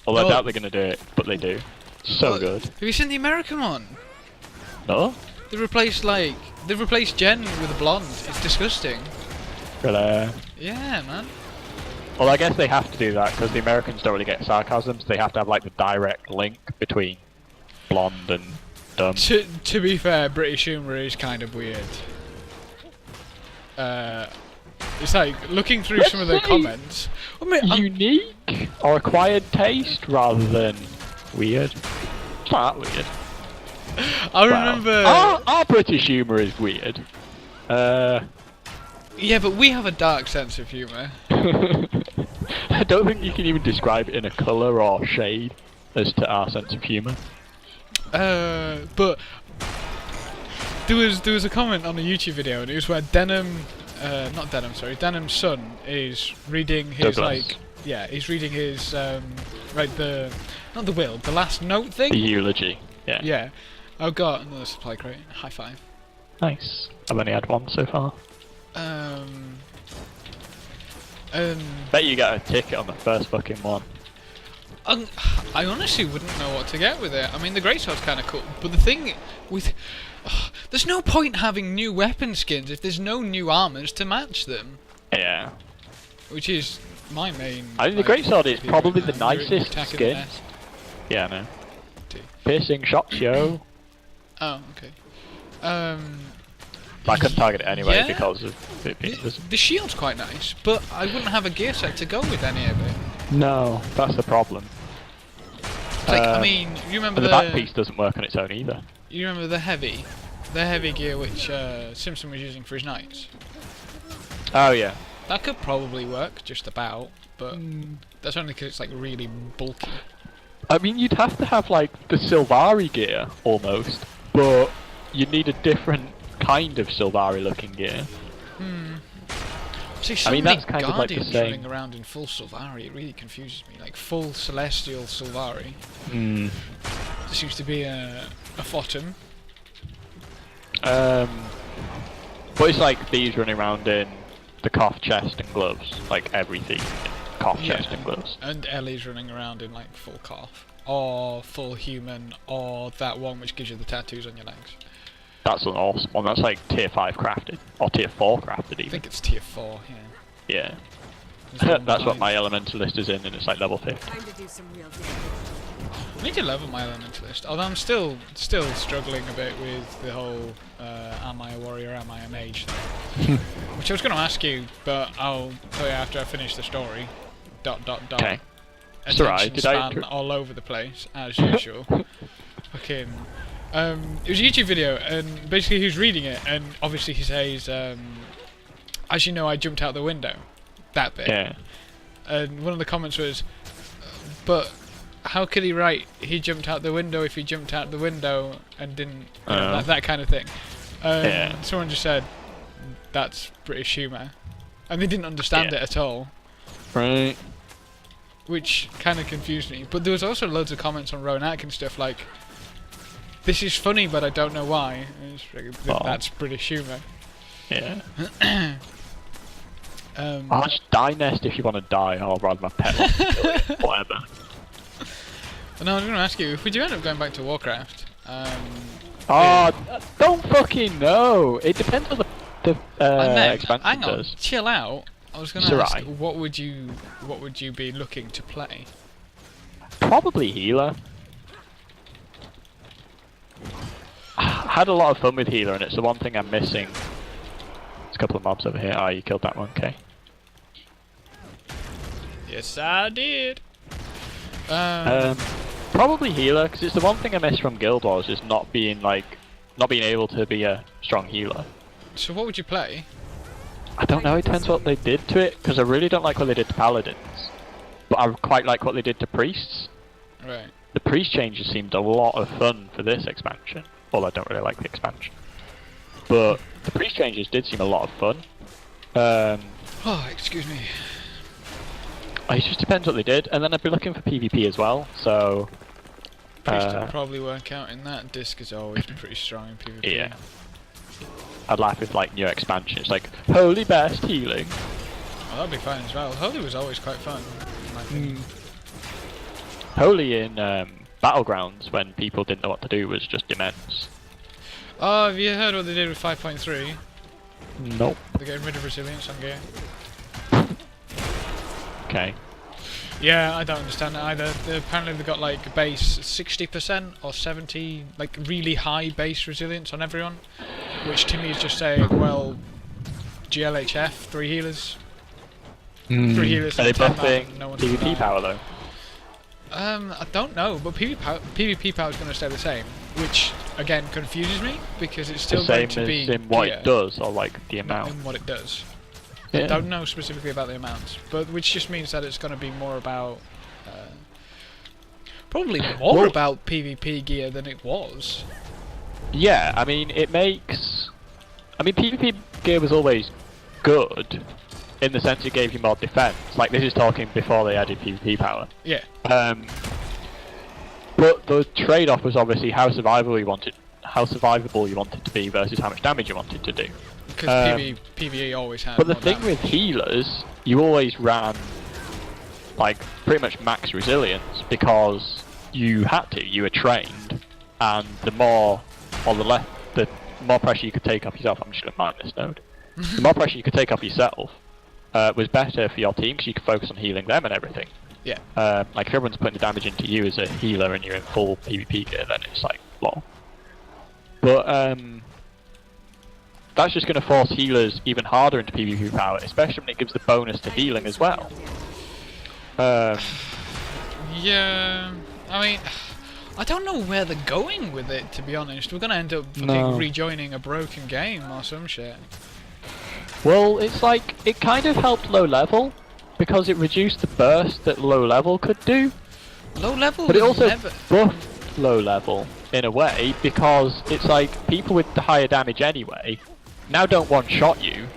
Although I doubt they're gonna do it, but they do. So good. Have you seen the American one? No? They've replaced Jen with a blonde. It's disgusting. Really? Yeah, man. Well, I guess they have to do that because the Americans don't really get sarcasm, so they have to have like the direct link between blonde and dumb. To be fair, British humour is kind of weird. It's like looking through some of the comments. I mean, unique or acquired taste rather than weird. It's not that weird. I remember. Our British humour is weird. Yeah, but we have a dark sense of humour. I don't think you can even describe it in a colour or shade as to our sense of humour. But there was a comment on a YouTube video, and it was where Denham's son is reading his Douglas. he's reading his not the will, the last note thing. The eulogy. Yeah. Yeah. I've got another supply crate. High five. Nice. I've only had one so far. Bet you get a ticket on the first fucking one. I honestly wouldn't know what to get with it. I mean, the greatsword's kind of cool, but the thing with... there's no point having new weapon skins if there's no new armors to match them. Yeah. Which is my main... I think the greatsword is probably the you're nicest attacking skin. the nest. Yeah, no. Piercing shots, yo. Oh, okay. But I couldn't target it anyway Yeah. because of it being invisible. The shield's quite nice, but I wouldn't have a gear set to go with any of it. No, that's the problem. Like, I mean, you remember And the back piece doesn't work on its own either. You remember the heavy gear which Simpson was using for his knights? Oh yeah. That could probably work, just about, but that's only because it's like really bulky. I mean, you'd have to have like the Sylvari gear almost, but you'd need a different kind of Sylvari looking gear. See, so I mean, many that's kind of like the Guardians same. running around in full Sylvari, it really confuses me. Like full Celestial Sylvari. There seems to be a bottom. But it's like these running around in the cough chest and gloves, like everything. Cough chest and gloves. And Ellie's running around in like full cough. Or full human, or that one which gives you the tattoos on your legs. That's an awesome one. That's like tier 5 crafted, or tier 4 crafted even. I think it's tier 4, yeah. Yeah. That's what my elementalist is in, and it's like level 50. Time to do some real damage. I need to level my elementalist, although I'm still struggling a bit with the whole am I a warrior, am I a mage thing. Which I was going to ask you, but I'll tell you after I finish the story. ... Okay. Attention Did I span all over the place, as usual. Fucking... it was a YouTube video, and basically he was reading it, and obviously he says, as you know, I jumped out the window. That bit. Yeah. And one of the comments was, but how could he write, he jumped out the window if he jumped out the window and didn't, you know, that kind of thing. Yeah. Someone just said, that's British humour. And they didn't understand it at all. Right. Which kind of confused me. But there was also loads of comments on Rowan Atkin's stuff like, This is funny, but I don't know why. Oh. That's British humour. Yeah. I'll just die nest if you want to die. I'll ride my pet off and kill it. Whatever. No, I was going to ask you, if we do end up going back to Warcraft, don't fucking know. It depends on the expansion hang on, does. chill out. I was going to ask, Zarae. what would you be looking to play? Probably healer. I had a lot of fun with healer, and it's the one thing I'm missing. There's a couple of mobs over here. Ah, you killed that one, okay. Yes, I did. Probably healer, because it's the one thing I miss from Guild Wars, is not being able to be a strong healer. So what would you play? I don't know, it depends what they did to it, because I really don't like what they did to paladins. But I quite like what they did to priests. Right. The priest changes seemed a lot of fun for this expansion. Well, I don't really like the expansion. But the priest changes did seem a lot of fun. Oh, excuse me. It just depends what they did, and then I'd be looking for PvP as well, so... Priest will probably work out in that. Disc is always pretty strong in PvP. Yeah. I'd laugh with like new expansions, like Holy Best Healing. Oh, that'd be fine as well. Holy was always quite fun, in my opinion. Holy in Battlegrounds, when people didn't know what to do, was just immense. Oh, have you heard what they did with 5.3? Nope. They're getting rid of resilience on gear. Okay. Yeah, I don't understand that either. Apparently they've got like base 60% or 70, like really high base resilience on everyone. Which to me is just saying, well, GLHF, 3 healers. 3 healers Are they and 10 buffing man, no one's PvP gonna die. power though? I don't know, but PvP power is going to stay the same, which again confuses me because it's still The same going to be as in what gear, it does, or like the not amount? in what it does. Yeah. I don't know specifically about the amounts, but which just means that it's going to be more about, probably more Well- about PvP gear than it was. Yeah, I mean, it makes... I mean, PvP gear was always good, in the sense it gave you more defense. Like, this is talking before they added PvP power. Yeah. But the trade-off was obviously how survivable you wanted to be versus how much damage you wanted to do. Because PvE always had But the more thing damage. with healers, you always ran like pretty much max resilience because you had to. You were trained, and the more pressure you could take off yourself. I'm just gonna mine this node. The more pressure you could take off yourself was better for your team because you could focus on healing them and everything. Yeah. Like if everyone's putting the damage into you as a healer and you're in full PvP gear, then it's like lol. But that's just going to force healers even harder into PvP power, especially when it gives the bonus to healing as well. Yeah, I mean, I don't know where they're going with it, to be honest. We're going to end up fucking rejoining a broken game or some shit. Well, it's like, it kind of helped low level, because it reduced the burst that low level could do. Low level But it was also never... buffed low level, in a way, because it's like, people with the higher damage anyway, now don't one-shot you,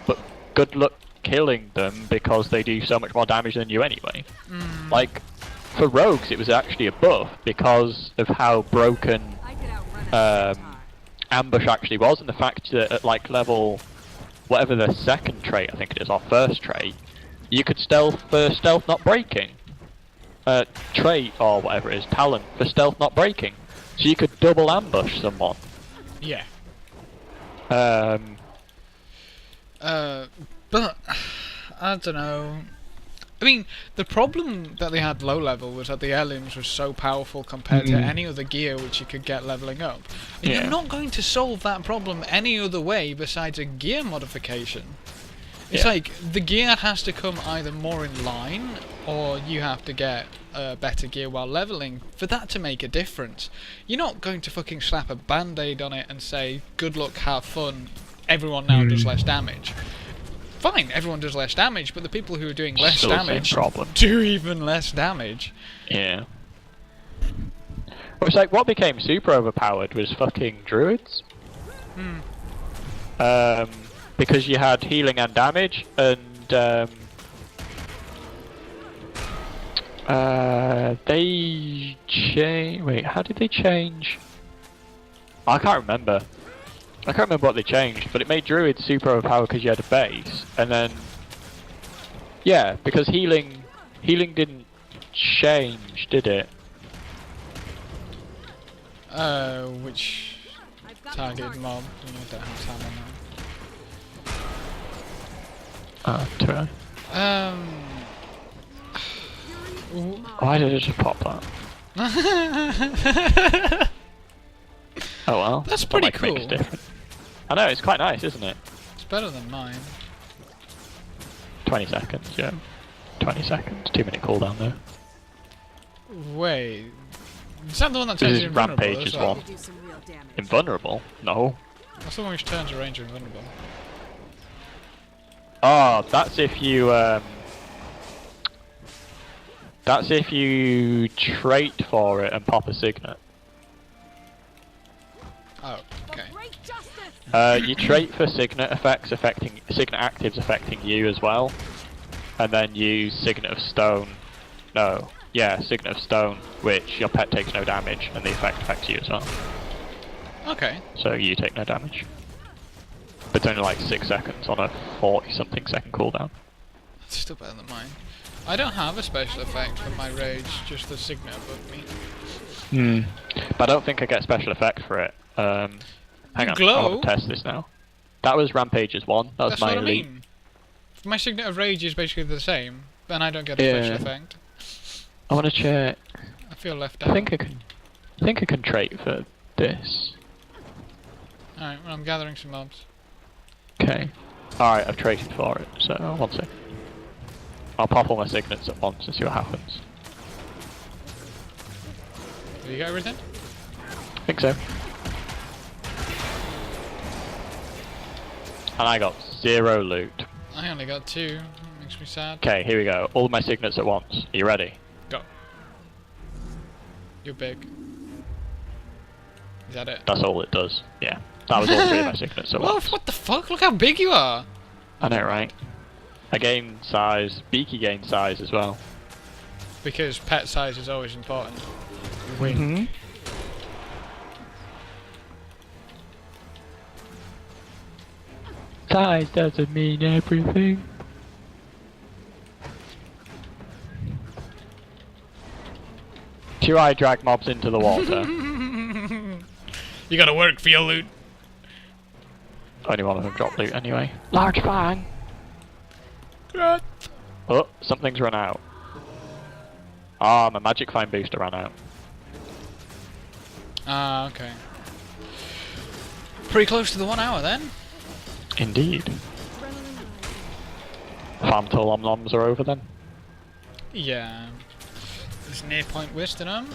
but good luck killing them because they do so much more damage than you anyway. Like, for rogues it was actually a buff because of how broken ambush actually was, and the fact that at like level, whatever the second trait I think it is, or first trait, you could stealth for stealth not breaking. Trait, or whatever it is, talent for stealth not breaking. So you could double ambush someone. Yeah. But I don't know. I mean, the problem that they had low level was that the aliens were so powerful compared to any other gear which you could get leveling up. And Yeah. you're not going to solve that problem any other way besides a gear modification. It's Yeah. like, the gear has to come either more in line, or you have to get better gear while leveling for that to make a difference. You're not going to fucking slap a band-aid on it and say, good luck, have fun, everyone now does less damage. Fine, everyone does less damage, but the people who are doing less Still the same damage problem. do even less damage. Yeah. Well, it's like, what became super overpowered was fucking druids. Because you had healing and damage, and they change. Wait, how did they change? I can't remember. I can't remember what they changed, but it made Druid super overpowered because you had a base, and then yeah, because healing didn't change, did it? Which targeted mob? I don't have time on that. Try. Why did it just pop that? Oh well. That's pretty That makes cool. different. I know, it's quite nice, isn't it? It's better than mine. 20 seconds, yeah. 20 seconds, 2-minute cooldown though. Wait, is that the one that This turns is you invulnerable? Rampage as as well? well. Invulnerable? No. That's the one which turns a ranger invulnerable. Oh, that's if you that's if you trait for it and pop a signet. Oh, okay. You trait for signet effects affecting signet actives affecting you as well, and then use signet of stone. No, yeah, signet of stone, which your pet takes no damage, and the effect affects you as well. Okay. So you take no damage. But it's only like 6 seconds on a 40-something second cooldown. That's still better than mine. I don't have a special effect for my rage, just the signet above me. But I don't think I get special effect for it. Hang on, glow? I want to test this now. That was Rampage's one. That was That's my what I elite. mean. My signet of rage is basically the same, and I don't get a special effect. I want to check. I feel left out. I think I can trait for this. Alright, well I'm gathering some mobs. Okay. Alright, I've traded for it, so 1 sec. I'll pop all my signets at once and see what happens. Have you got everything? I think so. And I got 0 loot. I only got 2. That makes me sad. Okay, here we go. All my signets at once. Are you ready? Go. You're big. Is that it? That's all it does. Yeah. That was all 3 of my signets at Well, once. what the fuck? Look how big you are! I know, right? I gained size. Beaky gained size as well. Because pet size is always important. Wink. Size doesn't mean everything. Do I drag mobs into the water? You gotta work for your loot. Only one of them dropped loot anyway. Large fang! Right. Oh, something's run out. Ah, my magic find booster ran out. Ah, okay. Pretty close to the 1 hour then. Indeed. Farm till om-noms are over then. Yeah. There's near point wisdom.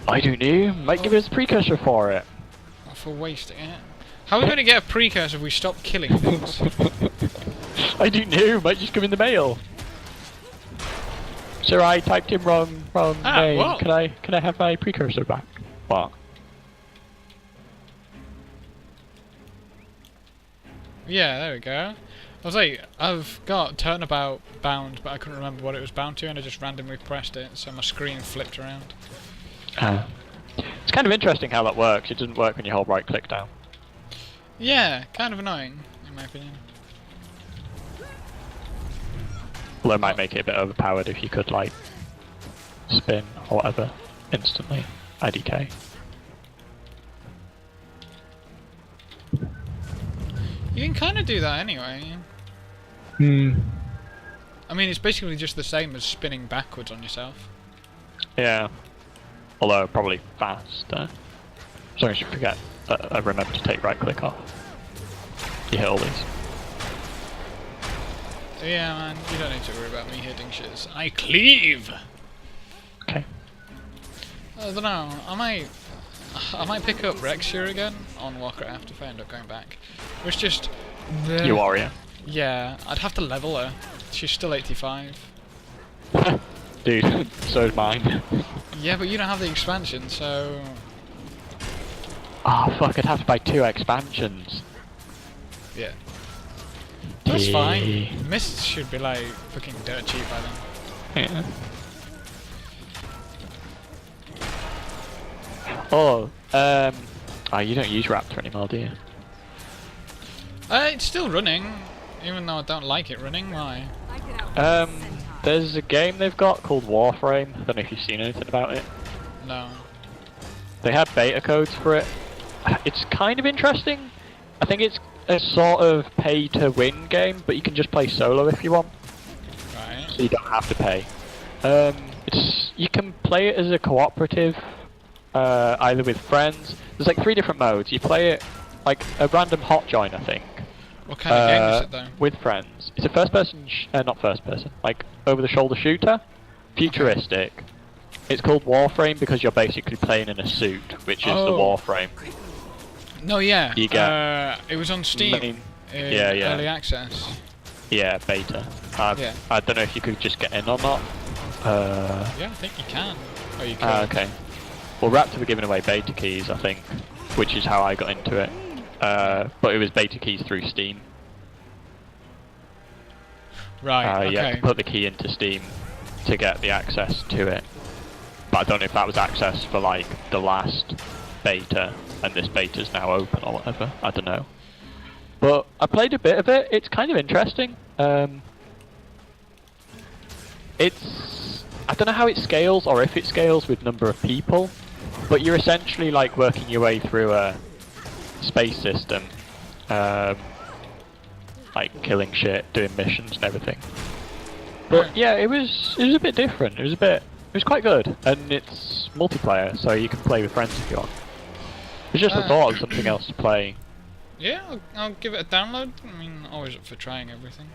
I don't know. Might give us a precursor for it. For wasting it. How are we going to get a precursor if we stop killing things? I don't know. Might just come in the mail. Sir, I typed in wrong name. What? Can I have my precursor back? What? Yeah, there we go. I was like, I've got turnabout bound, but I couldn't remember what it was bound to, and I just randomly pressed it, so my screen flipped around. It's kind of interesting how that works. It doesn't work when you hold right click down. Yeah, kind of annoying, in my opinion. Although it might make it a bit overpowered if you could, like, spin or whatever instantly. IDK. You can kind of do that anyway. I mean, it's basically just the same as spinning backwards on yourself. Yeah. Although probably faster. As long as you forget that I remember to take right click off. You hit all these. Yeah, man, you don't need to worry about me hitting shits. I cleave! Okay. I don't know, I might pick up Rexia again on Warcraft if I end up going back. It's just... You warrior. Yeah, I'd have to level her. She's still 85. Dude, so is mine. Yeah, but you don't have the expansion, so... Ah, fuck, I'd have to buy 2 expansions. Yeah. That's fine. Mist should be like fucking dirt cheap by then. Yeah. Oh, Oh, you don't use Raptor anymore, do you? It's still running, even though I don't like it running. Why? There's a game they've got called Warframe. I don't know if you've seen anything about it. No. They had beta codes for it. It's kind of interesting. I think it's a sort of pay-to-win game, but you can just play solo if you want. Right. So you don't have to pay. You can play it as a cooperative, either with friends. There's like 3 different modes. You play it like a random hot join, I think. What kind of game is it though? With friends. It's a first-person, not first-person, like over-the-shoulder shooter, futuristic. Okay. It's called Warframe because you're basically playing in a suit, which is the Warframe. No, yeah. You get it was on Steam. Early access. Yeah, beta. Yeah. I don't know if you could just get in or not. Yeah, I think you can. Oh, you can. Okay. Well, Raptor were giving away beta keys, I think, which is how I got into it. But it was beta keys through Steam. Right, okay. You had to put the key into Steam to get the access to it. But I don't know if that was access for like the last beta and this beta's now open or whatever. I don't know. But I played a bit of it. It's kind of interesting. I don't know how it scales or if it scales with number of people, but you're essentially like working your way through a space system, like killing shit, doing missions and everything. But yeah, it was a bit different. It was quite good, and it's multiplayer, so you can play with friends if you want. It's just a thought of something else to play. Yeah, I'll give it a download. I mean, always up for trying everything.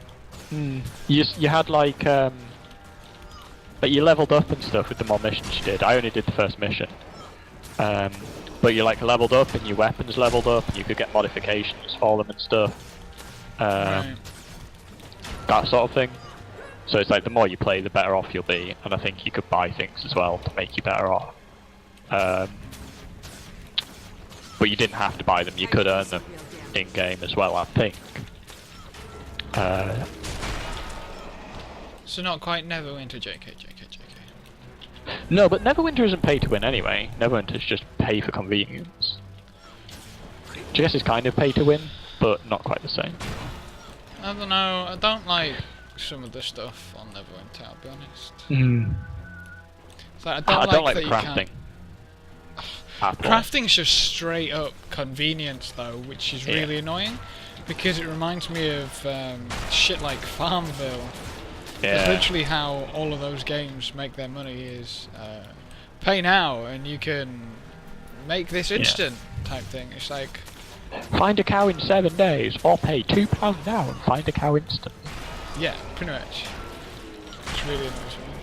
You had like you leveled up and stuff with the more missions you did. I only did the first mission. But you like leveled up and your weapons leveled up and you could get modifications for them and stuff. Right. That sort of thing. So it's like the more you play, the better off you'll be, and I think you could buy things as well to make you better off. But you didn't have to buy them, you could earn them in-game as well, I think. So not quite Neverwinter, JK. No, but Neverwinter isn't pay to win anyway. Neverwinter's just pay for convenience. Which I guess is kind of pay to win, but not quite the same. I don't know, I don't like some of the stuff on Neverwinter, I'll be honest. It's like, I don't like the crafting. Crafting's just straight up convenience though, which is really annoying, because it reminds me of shit like Farmville. That's literally how all of those games make their money, is pay now and you can make this instant type thing. It's like, find a cow in 7 days, or pay £2 now and find a cow instant. Yeah, pretty much. It's really annoys me.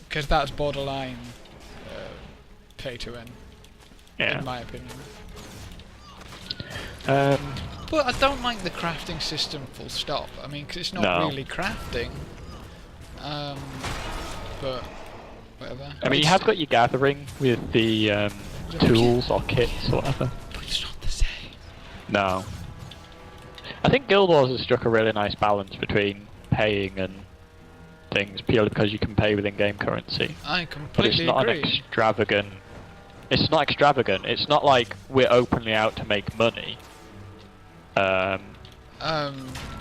Because that's borderline pay to win, in my opinion. But I don't like the crafting system full stop. I mean, because it's not really crafting. But whatever. I mean, you have got your gathering with the tools or kits or whatever. But it's not the same. No. I think Guild Wars has struck a really nice balance between paying and things, purely because you can pay with in-game currency. I completely agree. An extravagant. It's not extravagant. It's not like we're openly out to make money.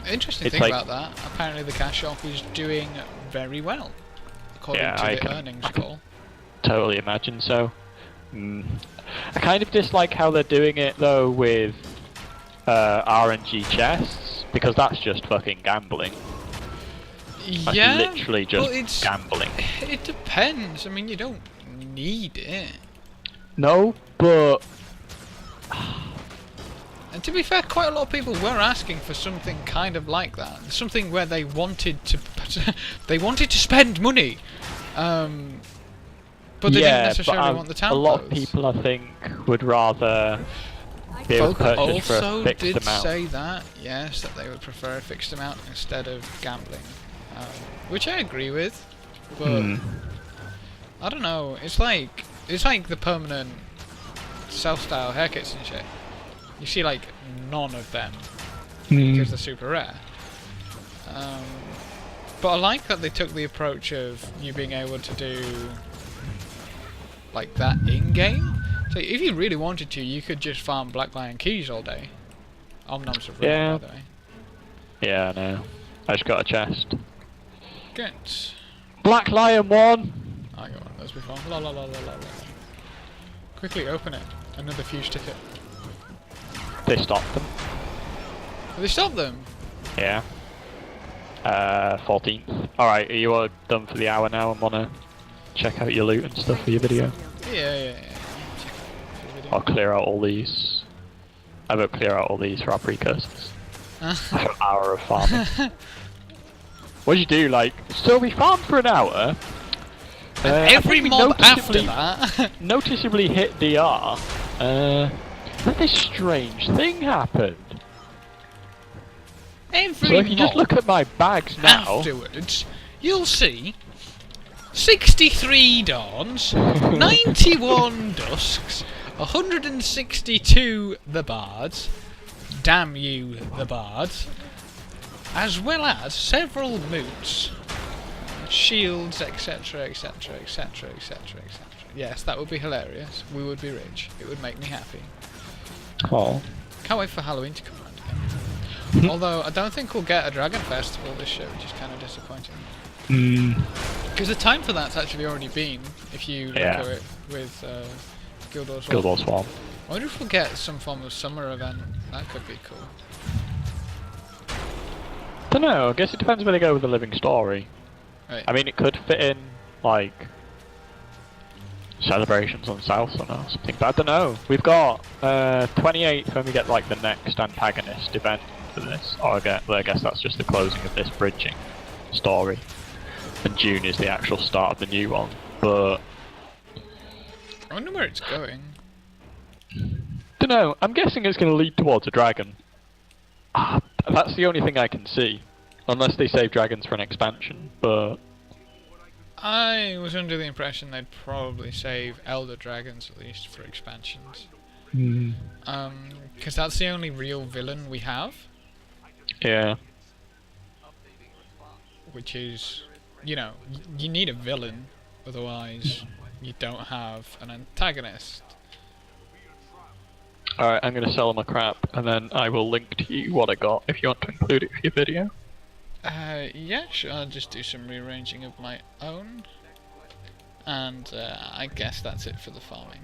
Interesting thing about that. Apparently, the cash shop is doing very well, according to the earnings call. Totally imagine so. I kind of dislike how they're doing it though with RNG chests, because that's just fucking gambling. That's literally just gambling. It depends. I mean, you don't need it. No, but and to be fair, quite a lot of people were asking for something kind of like that. Something where they wanted to spend money, but they didn't necessarily want the town. A lot of people, I think, would rather be able to purchase for a fixed amount. Also did say that, yes, that they would prefer a fixed amount instead of gambling, which I agree with. But I don't know. It's like the permanent self-style haircuts and shit. You see like none of them because they're super rare. But I like that they took the approach of you being able to do like that in-game. So if you really wanted to, you could just farm Black Lion keys all day. Omnoms of Yeah. by the way. Yeah, I know. I just got a chest. Good. Black Lion 1! I got one of those before. La la la la la la. Quickly open it. Another fuse ticket. They stopped them. Have they stopped them? Yeah. 14th. Alright, are you all done for the hour now and wanna check out your loot and stuff for your video? Yeah. I'll clear out all these. I will clear out all these for our precursors. After an hour of farming. What'd you do? Like, so we farmed for an hour. Every mob after that. Noticeably hit DR. Then this strange thing happened. Every So if you just mob look at my bags now. afterwards, you'll see 63 dawns, 91 dusks, 162 the bards. Damn you, the bards. As well as several moots, shields, etc, etc, etc, etc, etc. Yes, that would be hilarious. We would be rich. It would make me happy. Oh. Can't wait for Halloween to come around again. Although, I don't think we'll get a Dragon Festival this year, which is kind of disappointing. Because the time for that's actually already been, if you look at it with Guild Wars 1. Guild Wars 1. I wonder if we'll get some form of summer event. That could be cool. Don't know, I guess it depends where they go with the living story. Right. I mean, it could fit in, like, celebrations on Southsun or something, but I don't know. We've got 28th when we get, like, the next antagonist event for this. Or I guess that's just the closing of this bridging story. And June is the actual start of the new one, but I wonder where it's going. don't know, I'm guessing it's going to lead towards a dragon. That's the only thing I can see. Unless they save dragons for an expansion, but I was under the impression they'd probably save Elder Dragons at least for expansions. Because that's the only real villain we have. yeah. Which is, you know, you need a villain, otherwise you don't have an antagonist. Alright, I'm going to sell my crap, and then I will link to you what I got if you want to include it for your video. Yeah, sure, I'll just do some rearranging of my own. And I guess that's it for the farming.